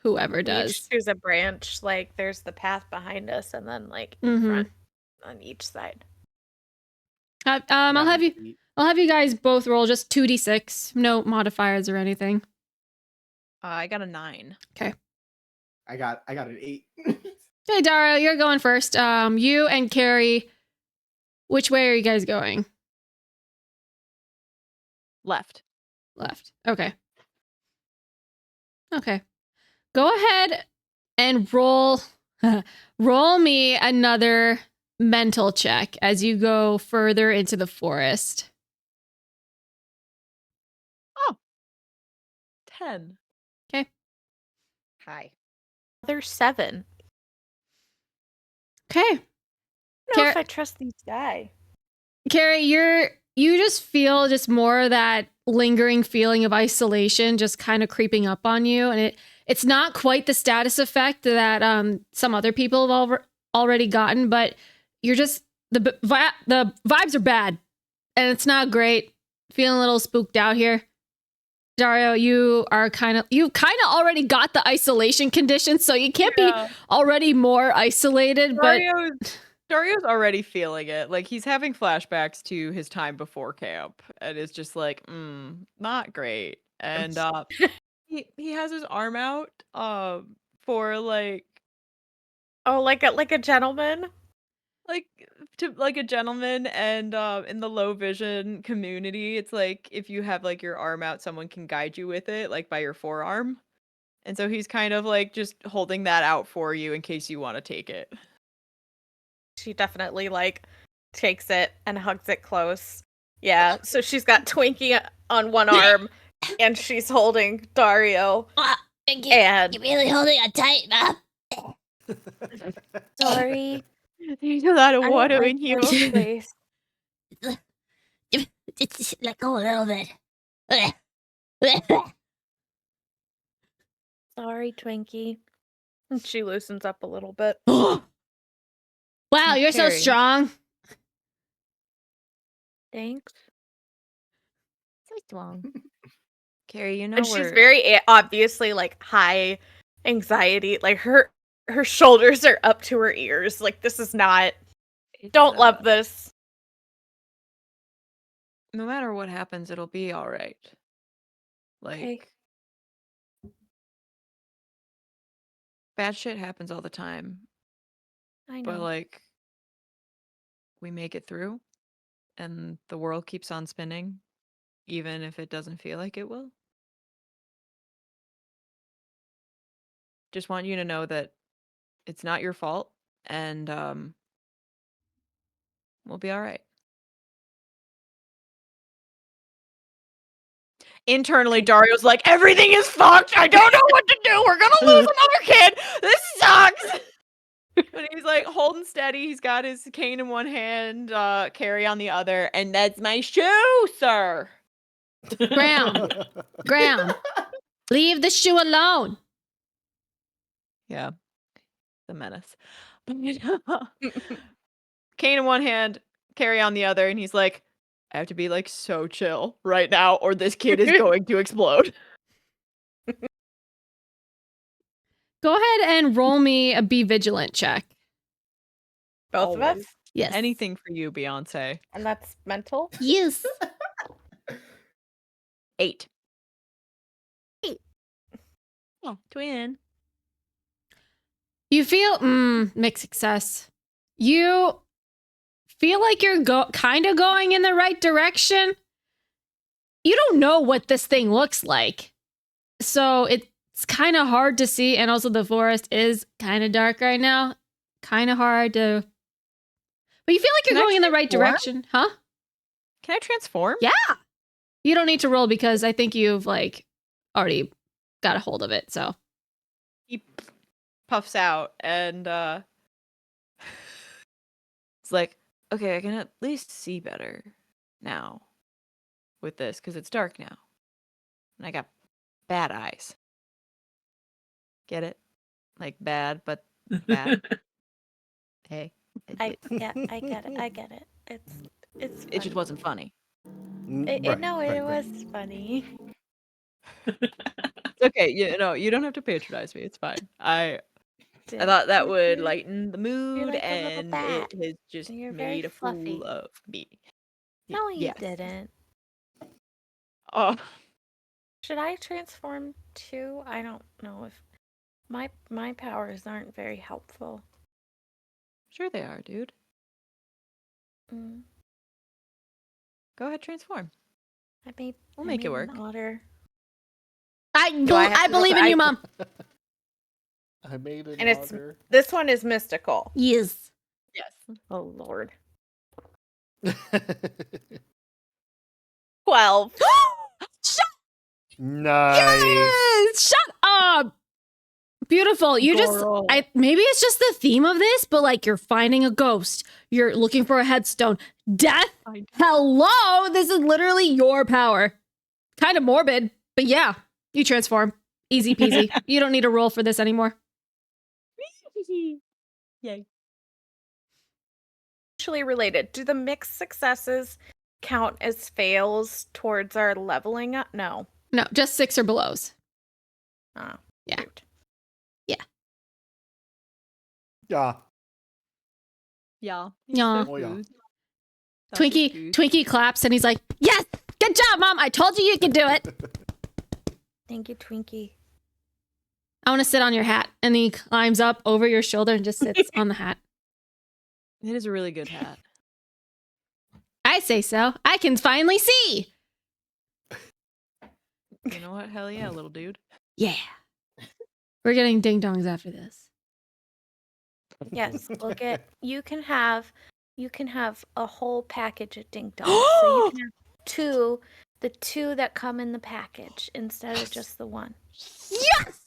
whoever We does. each choose a branch. Like there's the path behind us, and then like in Mhm. front on each side. I'll have you guys both roll just 2d6, no modifiers or anything. I got a 9. I got an 8. Hey Dara, you're going first. You and Carrie, which way are you guys going? Left. Left. Okay. Okay. Go ahead and roll roll me another mental check as you go further into the forest. 10. Okay. Hi. There's 7. Okay. I don't know Car- if I trust these guys. Carrie, you just feel just more of that lingering feeling of isolation just kind of creeping up on you, and it's not quite the status effect that some other people have already gotten, but you're just the vibes are bad, and it's not great. Feeling a little spooked out here. Dario, you kind of already got the isolation condition, so you can't be already more isolated, but Dario's already feeling it. Like he's having flashbacks to his time before camp, and it's just like, not great. And he has his arm out for like Oh, like a gentleman. like a gentleman, and in the low vision community, it's like if you have like your arm out, someone can guide you with it, like by your forearm. And so he's kind of like just holding that out for you in case you want to take it. She definitely like takes it and hugs it close. Yeah, so she's got Twinkie on one arm and she's holding Dario. And You're really holding on tight, Mom. sorry, There's a lot of I water don't in here. like this place. Just let go a little bit. Sorry, Twinkie. And she loosens up a little bit. wow, you're so Carrie. strong. Thanks. So strong. Carrie, you know And she's we're- very obviously like high anxiety. Like her shoulders are up to her ears. Like this is not. it's, Don't love this. No matter what happens, it'll be all right. Like Okay. bad shit happens all the time, I know. but like we make it through, and the world keeps on spinning, even if it doesn't feel like it will. Just want you to know that it's not your fault, and we'll be all right. Internally, Dario's like, everything is fucked. I don't know what to do. We're gonna lose another kid. This sucks. But he's like holding steady. He's got his cane in one hand, Carrie on the other, and that's my shoe, sir. Graham, leave the shoe alone. Yeah, the menace. Cane in one hand, Carrie on the other, and he's like, I have to be like so chill right now, or this kid is going to explode. Go ahead and roll me a be vigilant check. Both of us? Always. Yes. Anything for you, Beyonce. And that's mental? Yes. 8. Eight. Yeah, twin. You feel mixed success. You feel like you're kind of going in the right direction. You don't know what this thing looks like. So it's kind of hard to see, and also the forest is kind of dark right now. Kind of hard to. But you feel like you're going in the right direction, huh? Can I transform? Yeah. You don't need to roll because I think you've like already got a hold of it. So He puffs out and it's like, okay, I can at least see better now with this because it's dark now, and I got bad eyes. Get it? Like bad, but bad. Hey, I get it. It's it just funny. wasn't funny. It was funny. It's okay, you don't have to patronize me. It's fine. I thought that would lighten the mood, like a little and bat. it has just You're very made a fluffy. fool of me. No, you Yes. didn't. Oh, Should I transform too? I don't know if my powers aren't very helpful. sure they are, dude. Mm, Go ahead, transform. we'll make it work. An otter. I have to believe go- in you, Mom. I made an And it's- otter. This one is mystical. Yes. Yes. Oh Lord. 12. Nice. Yes! Shut up. Beautiful. You Girl. maybe it's just the theme of this, but like you're finding a ghost. You're looking for a headstone. Death? I- Hello. This is literally your power. Kind of morbid, but yeah, you transform. Easy peasy. You don't need to roll for this anymore. Yay. Actually related. Do the mixed successes count as fails towards our leveling up? No. No, just 6 or belows. Oh. Yeah. Shoot. Yeah. Yeah. Yeah. Oh, yeah. Twinkie claps and he's like, yes, good job, Mom. I told you could do it. Thank you, Twinkie. I want to sit on your hat. And he climbs up over your shoulder and just sits on the hat. It is a really good hat. I say so. I can finally see. You know what? Hell yeah, little dude. Yeah. We're getting ding dongs after this. Yes, we'll get. You can have a whole package of ding dongs. So you can have the two that come in the package instead of just the one. Yes!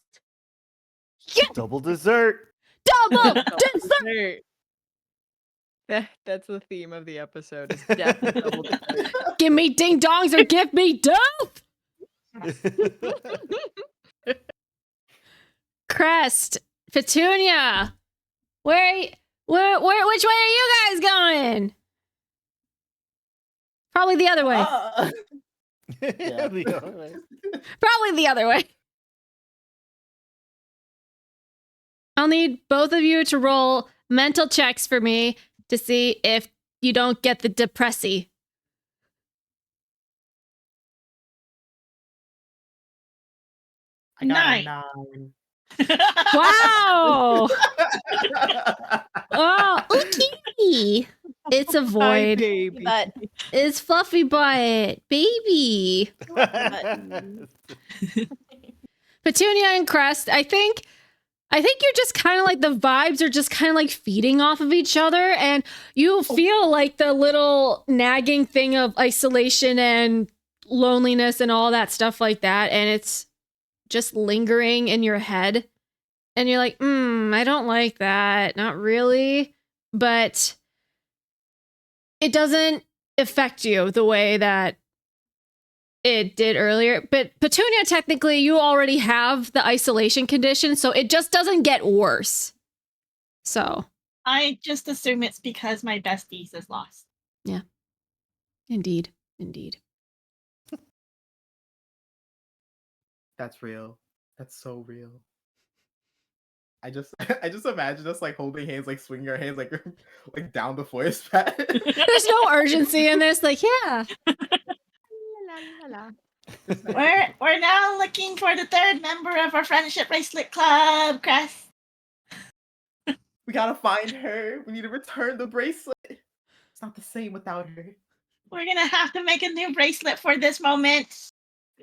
Double dessert. Double dessert! That's the theme of the episode. Is death and double dessert. Give me ding dongs or give me dope! Crest, Petunia, which way are you guys going? Probably the other way. Yeah, the other way. Probably the other way. I'll need both of you to roll mental checks for me to see if you don't get the depressy. I got a 9. 9. Wow! Oh, okay. It's a void. baby. But It's Fluffy Butt, baby. Petunia and Crest, I think you're just kind of like the vibes are just kind of like feeding off of each other, and you feel like the little nagging thing of isolation and loneliness and all that stuff like that, and it's just lingering in your head. And you're like, I don't like that. Not really. But it doesn't affect you the way that it did earlier. But Petunia, technically, you already have the isolation condition, so it just doesn't get worse. So. I just assume it's because my besties is lost. Yeah. Indeed. That's real. That's so real. I just imagine us like holding hands, like swinging our hands, like like down the forest path. There's no urgency in this. Like, yeah. We're now looking for the third member of our friendship bracelet club, Crest. We gotta find her. We need to return the bracelet. It's not the same without her. We're gonna have to make a new bracelet for this moment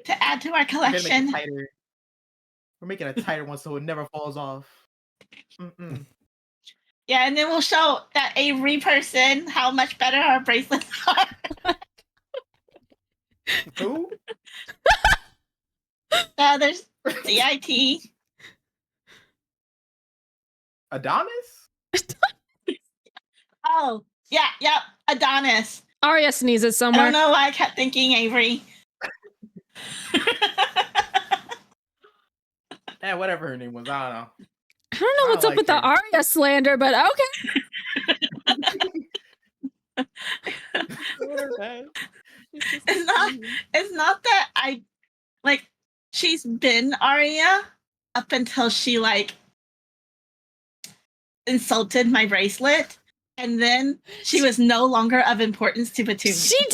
to add to our We're gonna make it collection. tighter. We're making a tighter one so it never falls off. Mm-mm. Yeah, and then we'll show that Avery person how much better our bracelets are. Who? There's CIT. Adonis? Oh, yeah, Adonis. Arya sneezes I somewhere. don't know why I kept thinking Avery. Whatever her name was, I don't know. I don't know what's up like with the her. Arya slander, but okay. It's not that I like she's been Arya up until she like insulted my bracelet, and then she was no longer of importance to Petunia. She didn't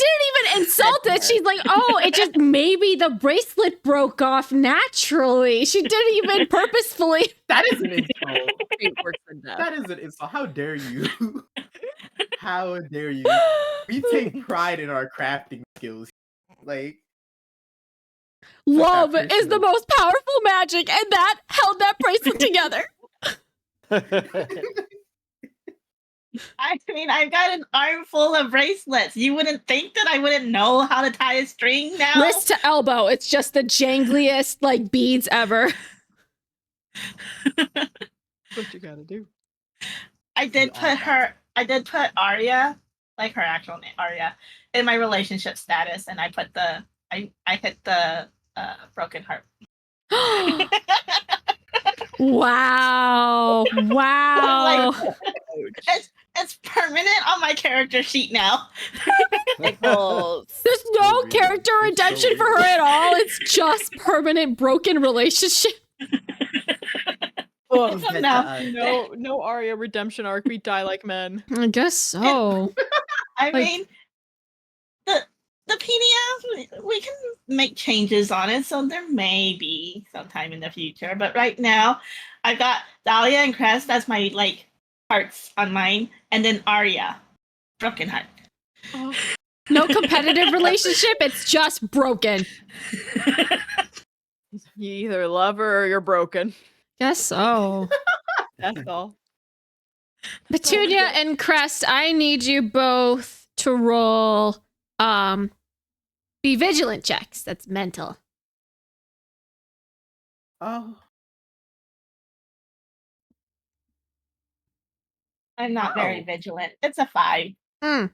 even insult it. She's like, oh, it just maybe the bracelet broke off naturally. She didn't even purposefully. That is an insult. Fate worse than death. That is an insult. How dare you? How dare you? We take pride in our crafting skills. Like, Love that is the person- most powerful magic, and that held that bracelet together. I mean, I've got an armful of bracelets. You wouldn't think that I wouldn't know how to tie a string now? Wrist to elbow. It's just the jangliest like beads ever. What you gotta do? I did put Arya, like her actual name, Arya, in my relationship status, and I hit the broken heart. Wow. Wow. It's permanent on my character sheet now. Nichols. There's no real. character It's so redemption for real. her at all. It's just permanent broken relationship. Oh, No. Arya redemption arc. We die like men. I guess so. I Like- mean, the PDF, we can make changes on it, so there may be sometime in the future. But right now, I've got Dahlia and Crest as my like hearts on mine, and then Arya, broken heart. No competitive relationship. It's just broken. You either love her or you're broken. Guess so. That's all. Petunia and Crest, I need you both to roll be vigilant checks. That's mental. Oh, I'm not very Oh. vigilant. It's a 5. Mm.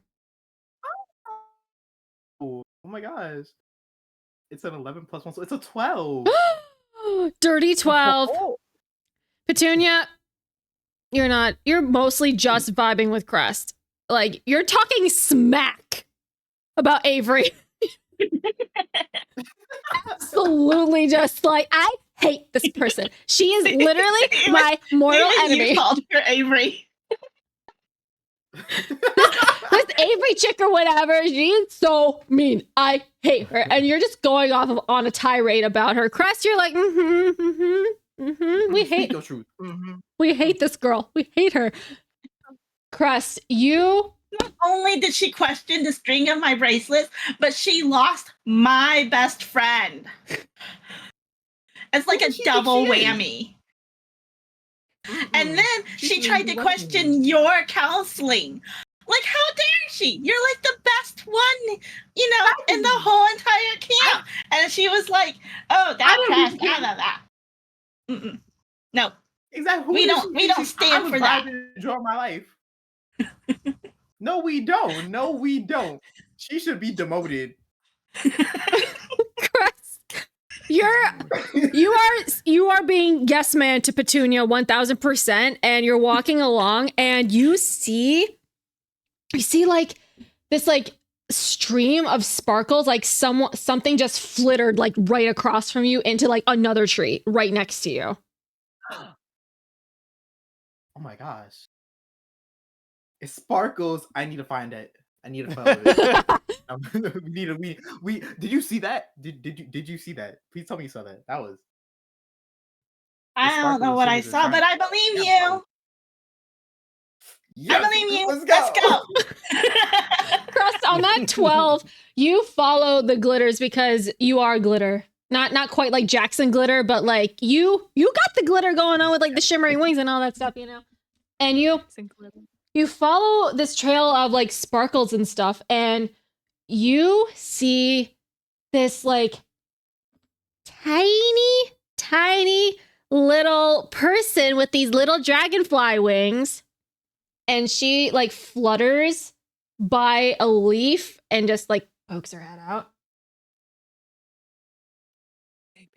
oh my gosh. It's an 11 plus 1, so it's a 12. Dirty 12. Oh, Petunia, you're mostly just vibing with Crest. Like, you're talking smack about Avery. Absolutely just like, I hate this person. She is literally my mortal Even enemy. You called her Avery. This Avery chick or whatever, she's so mean. I hate her. And you're just going off on a tirade about her. Crest, you're like, we Speak hate your truth. we hate this girl. We hate her. Crest, you Not only did she question the string of my bracelets, but she lost my best friend. It's like Who a does she think double she is? whammy. And then She she shouldn't tried be to liking question your counseling. Like, how dare she? You're like the best one, in the whole entire camp. And she was like, oh, that don't crash, even blah, blah, blah. Mm-mm. No. Exactly. Who We does don't- she we think don't she's- stand I'm for that. about to enjoy my life. No, we don't. No, we don't. She should be demoted. Crest, you are being yes man to Petunia 1000%, and you're walking along and you see like this like stream of sparkles, like something just flittered like right across from you into like another tree right next to you. Oh my gosh. It sparkles. I need to find it. I need to follow it. We did you see that? Did you see that? Please tell me you saw that. That was I don't know sparkles what as I soon as saw, it's but I shiny. believe Yeah, you. Yes, I believe you. Let's Let's go. go. Crust, on that 12, you follow the glitters because you are glitter. Not quite like Jackson glitter, but like you got the glitter going on with like the shimmering wings and all that stuff, you know? And you follow this trail of like sparkles and stuff, and you see this like tiny little person with these little dragonfly wings, and she like flutters by a leaf and just like pokes her head out.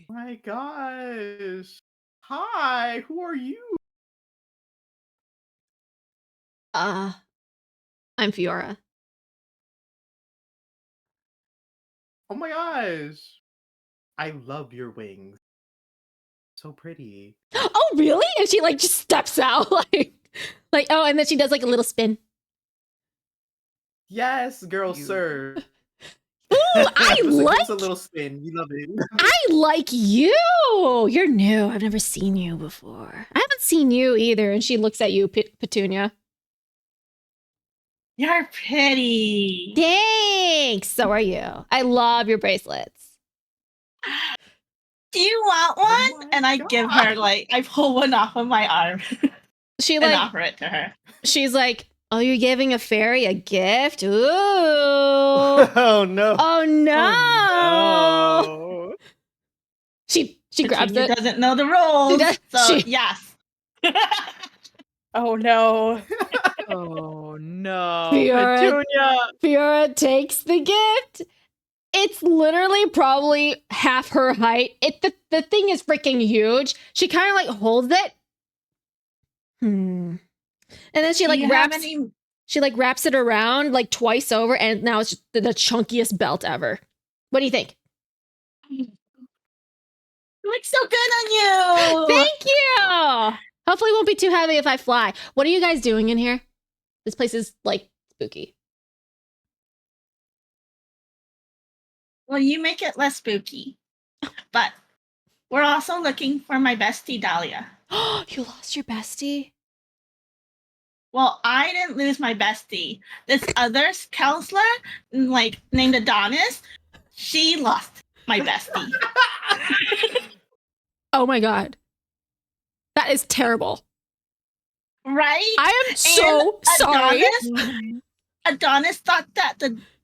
My gosh. Hi, who are you? I'm Fiora. Oh my gosh. I love your wings. So pretty. Oh, really? And she like just steps out like oh, and then she does like a little spin. Yes, girl, sir. Ooh, I Give us like a little spin. We love it. I like you. You're new. I've never seen you before. I haven't seen you either. And she looks at you, Petunia. You're pretty. Thanks. So are you. I love your bracelets. Do you want Oh one? my And I give her God. I pull one off of my arm She and like offer it to her. she's like, "Oh, you're giving a fairy a gift? Ooh. Oh no. Oh no." Oh, no. She grabs Petunia it. doesn't know the rules. does- So she- yes. Oh no. Oh no, Fiora- Petunia! Fiora takes the gift. It's literally probably half her height. The thing is freaking huge. She kind of like holds it. And then she Do like you have wraps any she like wraps it around like twice over, and now it's just the chunkiest belt ever. What do you think? It looks so good on you. Thank you. Hopefully it won't be too heavy if I fly. What are you guys doing in here? This place is like spooky. Well, you make it less spooky. But we're also looking for my bestie Dahlia. You lost your bestie? Well, I didn't lose my bestie. This other counselor, like named Adonis, she lost my bestie. Oh my god. That is terrible. Right? I am so sorry. Adonis thought that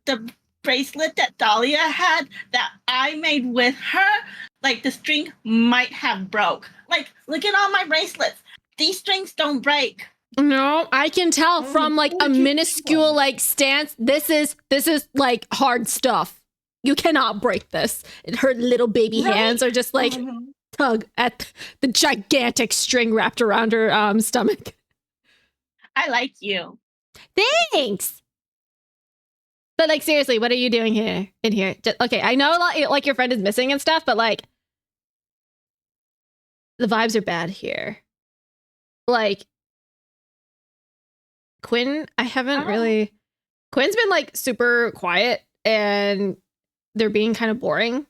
the bracelet that Dahlia had that I made with her, like the string might have broke. Like, look at all my bracelets. These strings don't break. No, I can tell from like a where'd you get minuscule them? like stance. This is like hard stuff. You cannot break this. And her little baby Right? hands are just like tug at the gigantic string wrapped around her stomach. I like you. Thanks. But like seriously, what are you doing here in here? Okay, I know like your friend is missing and stuff, but like the vibes are bad here. Like Quinn, I haven't really. Quinn's been like super quiet, and they're being kind of boring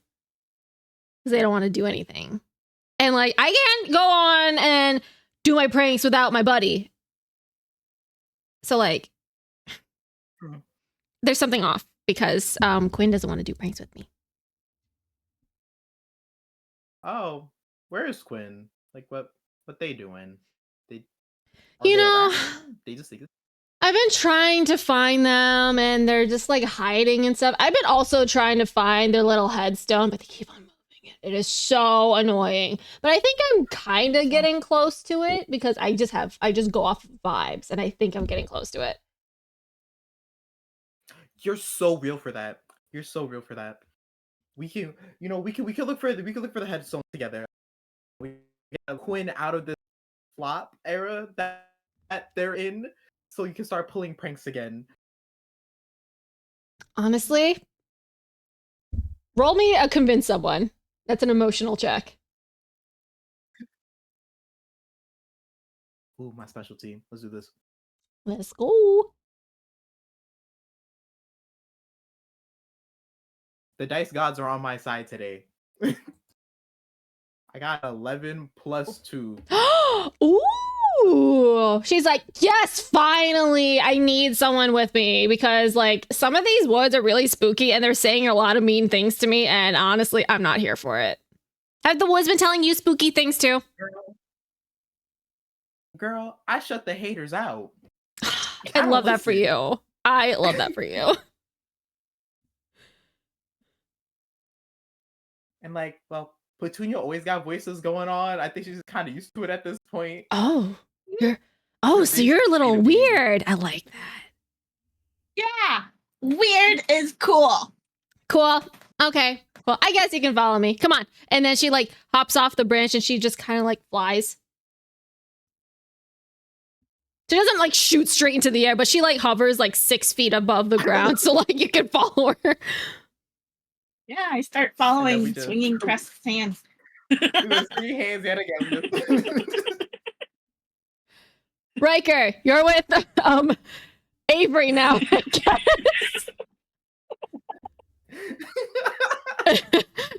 because they don't want to do anything. And like I can't go on and do my pranks without my buddy. So like there's something off because Quinn doesn't want to do pranks with me. Oh, where is Quinn? Like what they doing? They You they know, around? They just like I've been trying to find them and they're just like hiding and stuff. I've been also trying to find their little headstone, but they keep on moving it. It is so annoying. But I think I'm kind of getting close to it because I just go off of vibes and I think I'm getting close to it. You're so real for that. You're so real for that. We can we can look for the headstone together. We get Quinn out of this flop era that they're in, so you can start pulling pranks again. Honestly, roll me a convince someone. That's an emotional check. Ooh, my specialty. Let's do this. Let's go. The dice gods are on my side today. I got 11 plus 2. Ooh, Ooh. She's like, yes, finally, I need someone with me because, like, some of these woods are really spooky and they're saying a lot of mean things to me. And honestly, I'm not here for it. Have the woods been telling you spooky things too? Girl, I shut the haters out. I don't love that for listen. you. I love that for you. And like, well, Petunia always got voices going on. I think she's kind of used to it at this point. Oh, Or so they you're a little say to me. weird. I like that. Yeah. Weird is cool. Cool. Okay. Well, I guess you can follow me. Come on. And then she like hops off the branch and she just kind of like flies. She doesn't like shoot straight into the air, but she like hovers like 6 feet above the ground, so like you can follow her. Yeah, I start we following just- swinging Crest's hands. There's 3 hands yet again. We just- Riker, you're with Avery now, I guess.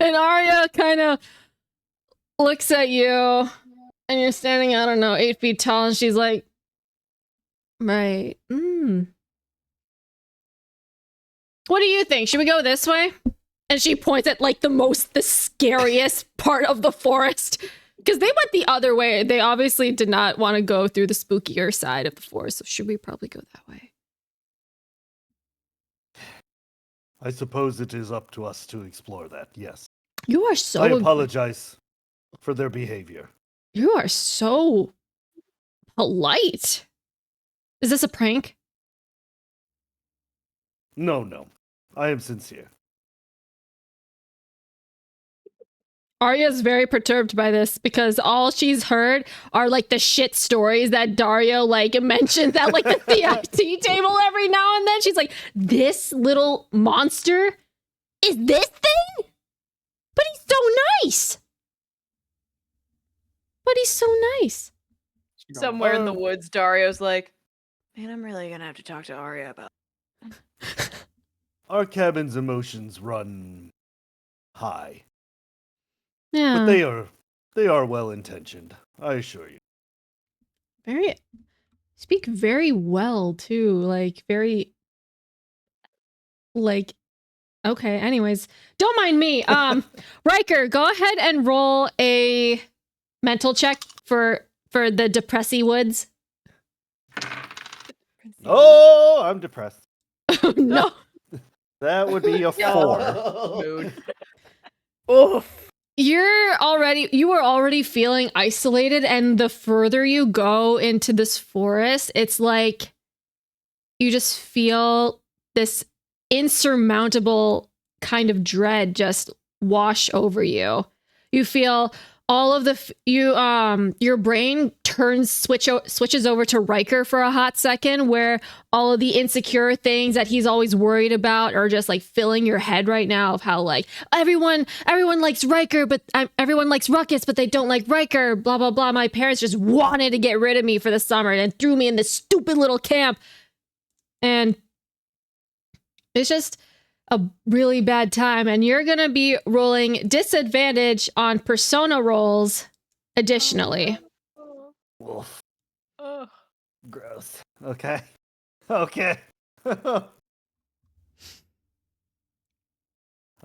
And Arya kind of looks at you, and you're standing, I don't know, 8 feet tall, and she's like, right. What do you think? Should we go this way? And she points at like the scariest part of the forest. Because they went the other way. They obviously did not want to go through the spookier side of the forest. So should we probably go that way? I suppose it is up to us to explore that, yes. You are so I apologize for their behavior. You are so polite. Is this a prank? No. I am sincere. Arya's very perturbed by this because all she's heard are like the shit stories that Dario like mentions at like the CIT table every now and then. She's like, this little monster is this thing? But he's so nice. Somewhere in the woods, Dario's like, man, I'm really gonna have to talk to Arya about. Our cabin's emotions run high, Yeah. but they are well intentioned, I assure you. Speak very well too. Like very like okay, anyways. Don't mind me. Riker, go ahead and roll a mental check for the Depressy Woods. Oh, I'm depressed. No. That would be a 4. Mood. Oof. You were already feeling isolated, and the further you go into this forest, it's like you just feel this insurmountable kind of dread just wash over you. You feel all of your brain switches over to Riker for a hot second, where all of the insecure things that he's always worried about are just like filling your head right now, of how like everyone likes Riker, but everyone likes Ruckus, but they don't like Riker, blah blah blah. My parents just wanted to get rid of me for the summer and threw me in this stupid little camp, and it's just a really bad time, and you're gonna be rolling disadvantage on persona rolls additionally. Wolf. Ugh. Gross. Okay. Okay. I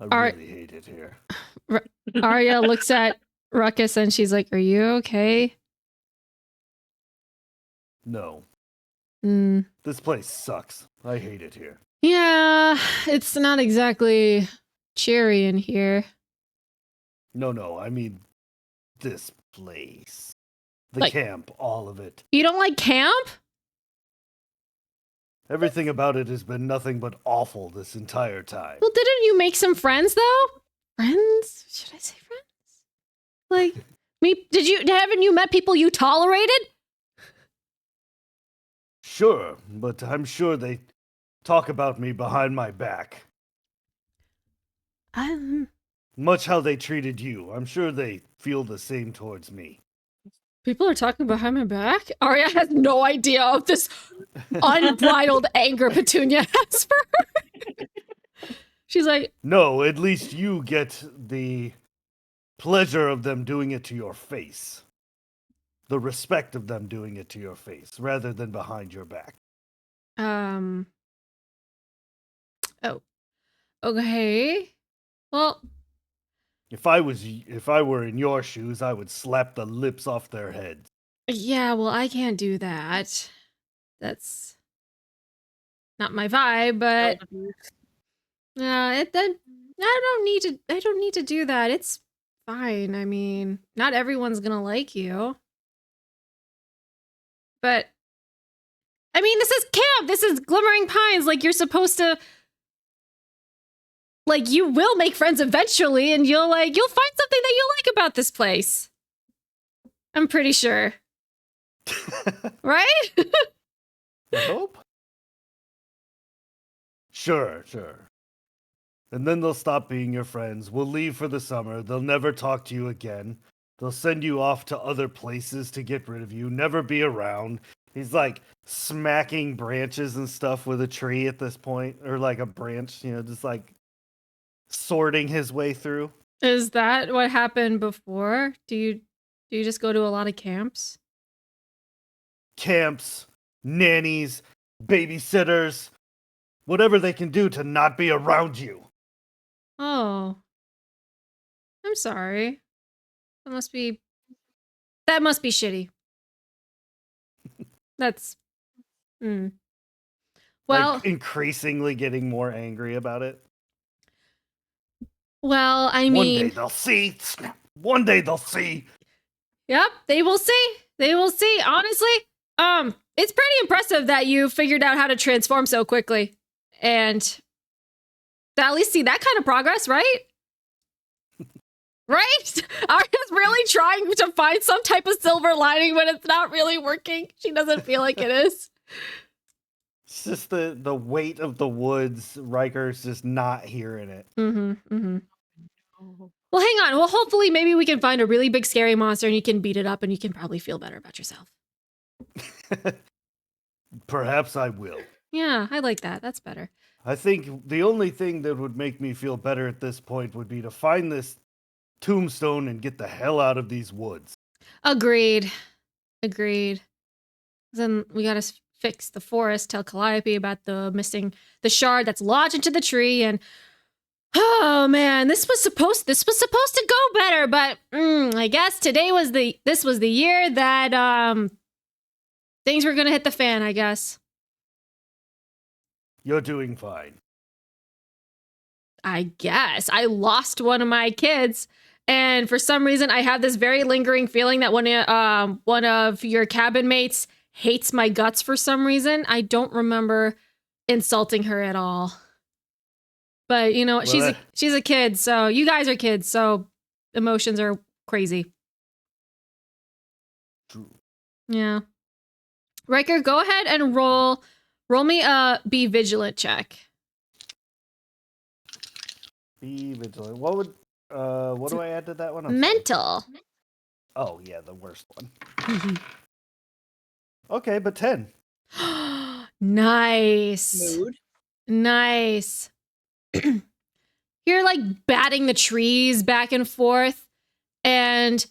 really hate it here. Arya looks at Ruckus and she's like, are you okay? No. Mm. This place sucks. I hate it here. Yeah, it's not exactly cheery in here. No, I mean this place. The Like- camp, all of it. You don't like camp? Everything about it has been nothing but awful this entire time. Well, didn't you make some friends though? Friends? Should I say friends? Like, haven't you met people you tolerated? Sure, but I'm sure they talk about me behind my back. Much how they treated you. I'm sure they feel the same towards me. People are talking behind my back? Arya has no idea of this unbridled anger Petunia has for her. She's like, No, at least you get the pleasure of them doing it to your face. the respect of them doing it to your face rather than behind your back. Oh. Okay. Well, If I were in your shoes, I would slap the lips off their heads. yeah, well, I can't do that. That's not my vibe, but it then I don't need to do that. It's fine. I mean, not everyone's gonna like you. But I mean, this is camp. This is Glimmering Pines. Like, you're supposed to, like, you will make friends eventually, and you'll find something that you like about this place. I'm pretty sure. Right? I hope. Sure. And then they'll stop being your friends. We'll leave for the summer. They'll never talk to you again. They'll send you off to other places to get rid of you, never be around. He's like smacking branches and stuff with a tree at this point, or like a branch, just like sorting his way through. Is that what happened before? Do you just go to a lot of camps? Camps, nannies, babysitters, whatever they can do to not be around you. Oh. I'm sorry. That must be shitty. That's Well, Like increasingly getting more angry about it. well, I One mean, day they'll see. Snap. One day they'll see. yep, they will see. They will see. Honestly, it's pretty impressive that you figured out how to transform so quickly. And to at least see that kind of progress, right? Right? Arya's really trying to find some type of silver lining, but it's not really working. She doesn't feel like it is. It's just the weight of the woods. Riker's just not hearing it. Well, hang on. Well, hopefully, maybe we can find a really big, scary monster and you can beat it up and you can probably feel better about yourself. Perhaps I will. Yeah, I like that. That's better. I think the only thing that would make me feel better at this point would be to find this tombstone and get the hell out of these woods. Agreed. Then we gotta fix the forest, tell Calliope about the shard that's lodged into the tree, and oh man, this was supposed to go better, but I guess this was the year that things were gonna hit the fan, I guess. You're doing fine. I guess. I lost one of my kids, and for some reason I have this very lingering feeling that one of your cabin mates hates my guts for some reason. I don't remember insulting her at all. But you know, Well, she's a kid, so you guys are kids, so emotions are crazy. True. Yeah. Riker, go ahead and roll me a be vigilant check. Be vigilant. What do I add to that one? I'm sorry. Mental. Oh yeah, the worst one. Okay, but 10. Nice. Mood. Nice. You're like batting the trees back and forth, and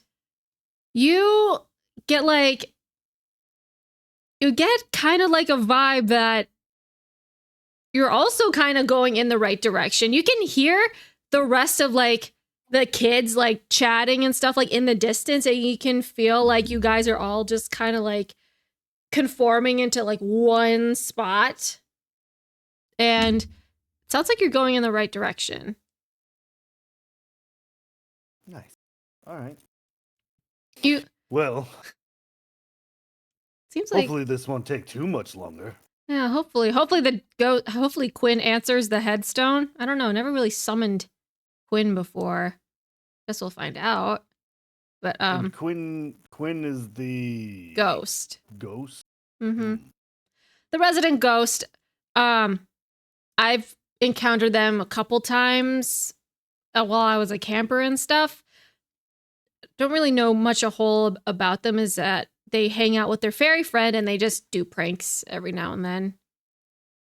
you get kind of like a vibe that you're also kind of going in the right direction. You can hear the rest of like the kids like chatting and stuff like in the distance, and you can feel like you guys are all just kind of like conforming into like one spot. And it sounds like you're going in the right direction. Nice. All right. You Well, seems like hopefully this won't take too much longer. yeah, hopefully Quinn answers the headstone. I don't know, never really summoned Quinn before. Guess we'll find out. But And Quinn is the ghost. Ghost. Mm-hmm. The resident ghost. I've encountered them a couple times while I was a camper and stuff. Don't really know much a whole about them, is that they hang out with their fairy friend and they just do pranks every now and then.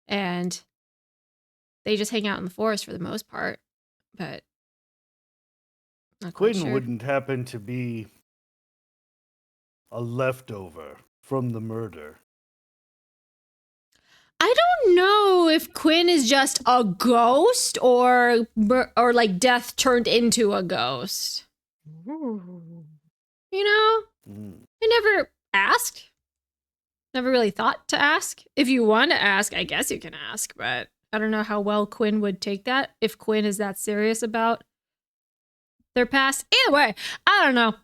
And they just hang out in the forest for the most part. But not quite Quinn sure. wouldn't happen to be a leftover from the murder. I don't know if Quinn is just a ghost or like death turned into a ghost. You know? Mm. I never asked. Never really thought to ask. If you want to ask, I guess you can ask, but I don't know how well Quinn would take that. If Quinn is that serious about their past. Either way, I don't know.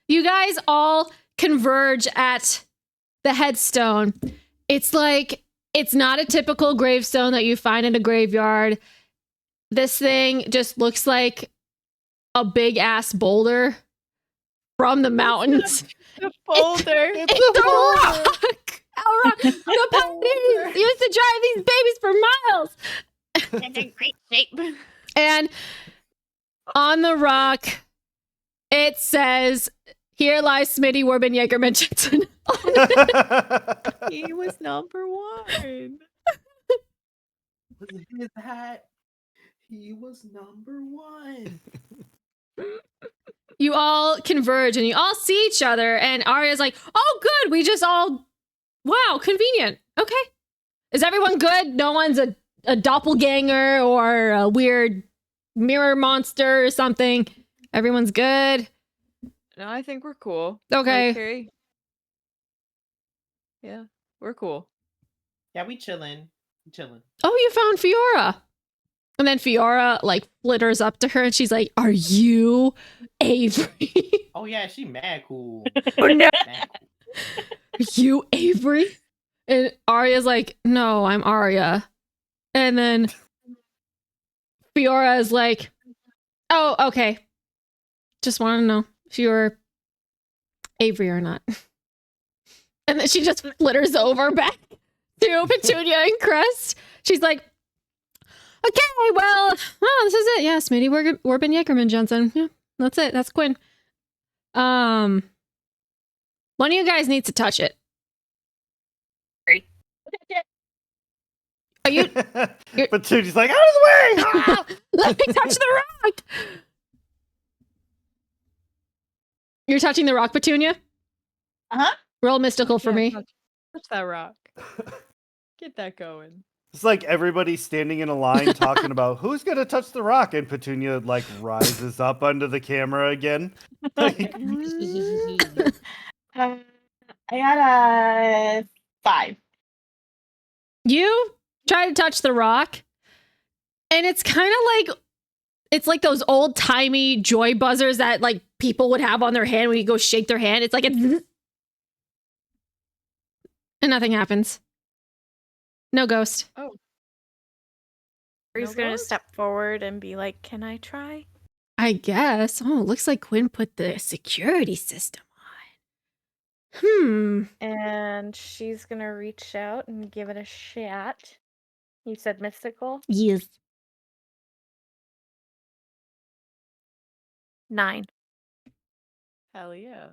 You guys all converge at the headstone. It's like, it's not a typical gravestone that you find in a graveyard. This thing just looks like a big ass boulder from the mountains. The folder. It's a rock. A rock. The pioneers used to drive these babies for miles. In a great shape. And on the rock, it says, "Here lies Smitty Warbin Jaegerman Jensen." He was number one. Was his hat? He was number one. You all converge and you all see each other, and Arya's like, "Oh, good. We just all, wow, convenient. Okay. Is everyone good? No one's a doppelganger or a weird mirror monster or something. Everyone's good. No, I think we're cool. Okay. Right, Carrie? Yeah, we're cool. Yeah, we chilling. Oh, you found Fiora." And then Fiora like flitters up to her and she's like, "Are you Avery?" Oh yeah, she mad cool. Oh, no. Mad cool. "Are you Avery?" And Arya's like, "No, I'm Arya." And then Fiora is like, "Oh, okay. Just want to know if you're Avery or not." And then she just flitters over back to Petunia and Crest. She's like, "Okay, well, this is it. Yeah, Smitty Warbin Jaegerman Jensen. Yeah, that's it. That's Quinn. One of you guys needs to touch it. Are you? But Tooty's like, out of the way! Ah! Let me touch the rock. You're touching the rock, Petunia? Uh-huh. Roll mystical for me. Touch that rock. Get that going. It's like everybody standing in a line talking about who's gonna touch the rock, and Petunia like rises up under the camera again. Like, I got a 5. You try to touch the rock, and it's kind of like those old timey joy buzzers that like people would have on their hand when you go shake their hand. It's like and nothing happens. No ghost. Oh. He's No gonna ghost? step forward and be like, "Can I try?" I guess. Oh, it looks like Quinn put the security system on. And she's gonna reach out and give it a shot. You said mystical? Yes. 9. Hell yeah.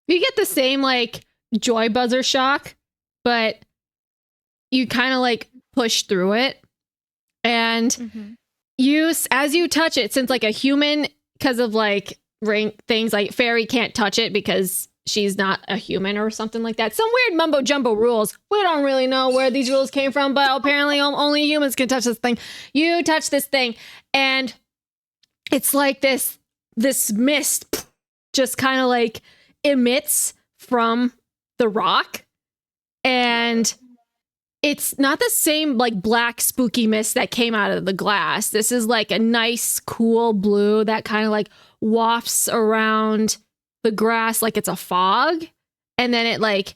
You get the same like joy buzzer shock, but you kind of like push through it. And as you touch it, since like a human, because of like ring things, like fairy can't touch it because she's not a human or something like that. Some weird mumbo jumbo rules. We don't really know where these rules came from, but apparently only humans can touch this thing. You touch this thing, and it's like this mist just kind of like emits from the rock, and it's not the same like black spooky mist that came out of the glass. This is like a nice cool blue that kind of like wafts around the grass like it's a fog, and then it like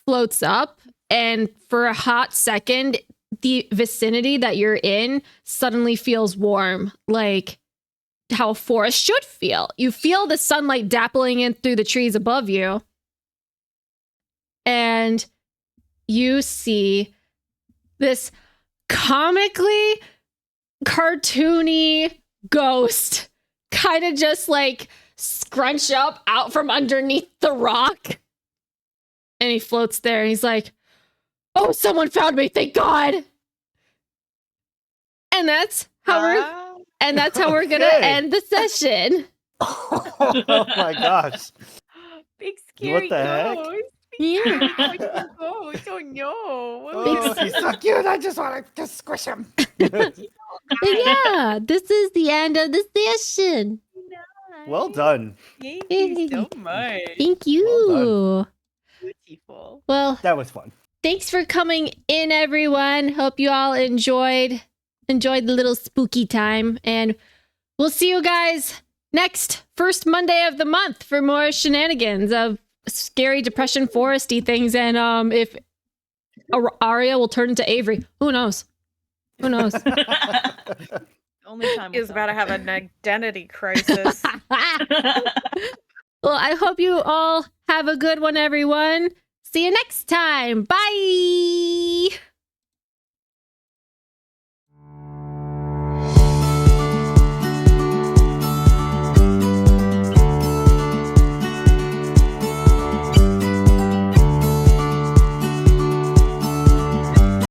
floats up, and for a hot second the vicinity that you're in suddenly feels warm, like how a forest should feel. You feel the sunlight dappling in through the trees above you, and you see this comically cartoony ghost kind of just like scrunch up out from underneath the rock. And he floats there and he's like, "Oh, someone found me, thank God." And that's how we're gonna Okay. end the session. Oh my gosh. Big What scary the heck? ghost. Yeah. Big scary ghost. Oh no. Oh, he's so cute. I just want to just squish him. But yeah, this is the end of the session. Well done. Thank you you so so much. Thank you. Well Beautiful. Well, That was fun. thanks for coming in, everyone. Hope you all enjoyed the little spooky time, and we'll see you guys next first Monday of the month for more shenanigans of scary depression foresty things, and if Arya will turn into Avery, who knows? Who knows? Only time Is about to have an identity crisis. Well, I hope you all have a good one, everyone. See you next time. Bye.